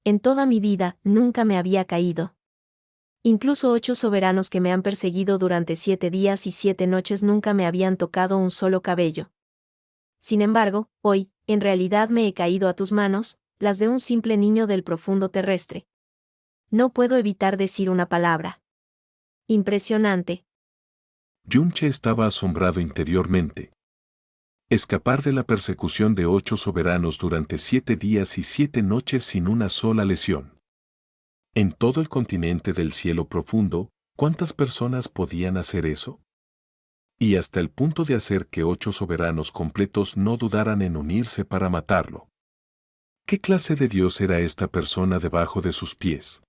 En toda mi vida, nunca me había caído. Incluso 8 soberanos que me han perseguido durante 7 días y 7 noches nunca me habían tocado un solo cabello. Sin embargo, hoy, en realidad me he caído a tus manos, las de un simple niño del profundo terrestre. No puedo evitar decir una palabra. Impresionante. Jun-che estaba asombrado interiormente. Escapar de la persecución de 8 soberanos durante 7 días y 7 noches sin una sola lesión. En todo el continente del cielo profundo, ¿cuántas personas podían hacer eso? Y hasta el punto de hacer que 8 soberanos completos no dudaran en unirse para matarlo. ¿Qué clase de Dios era esta persona debajo de sus pies?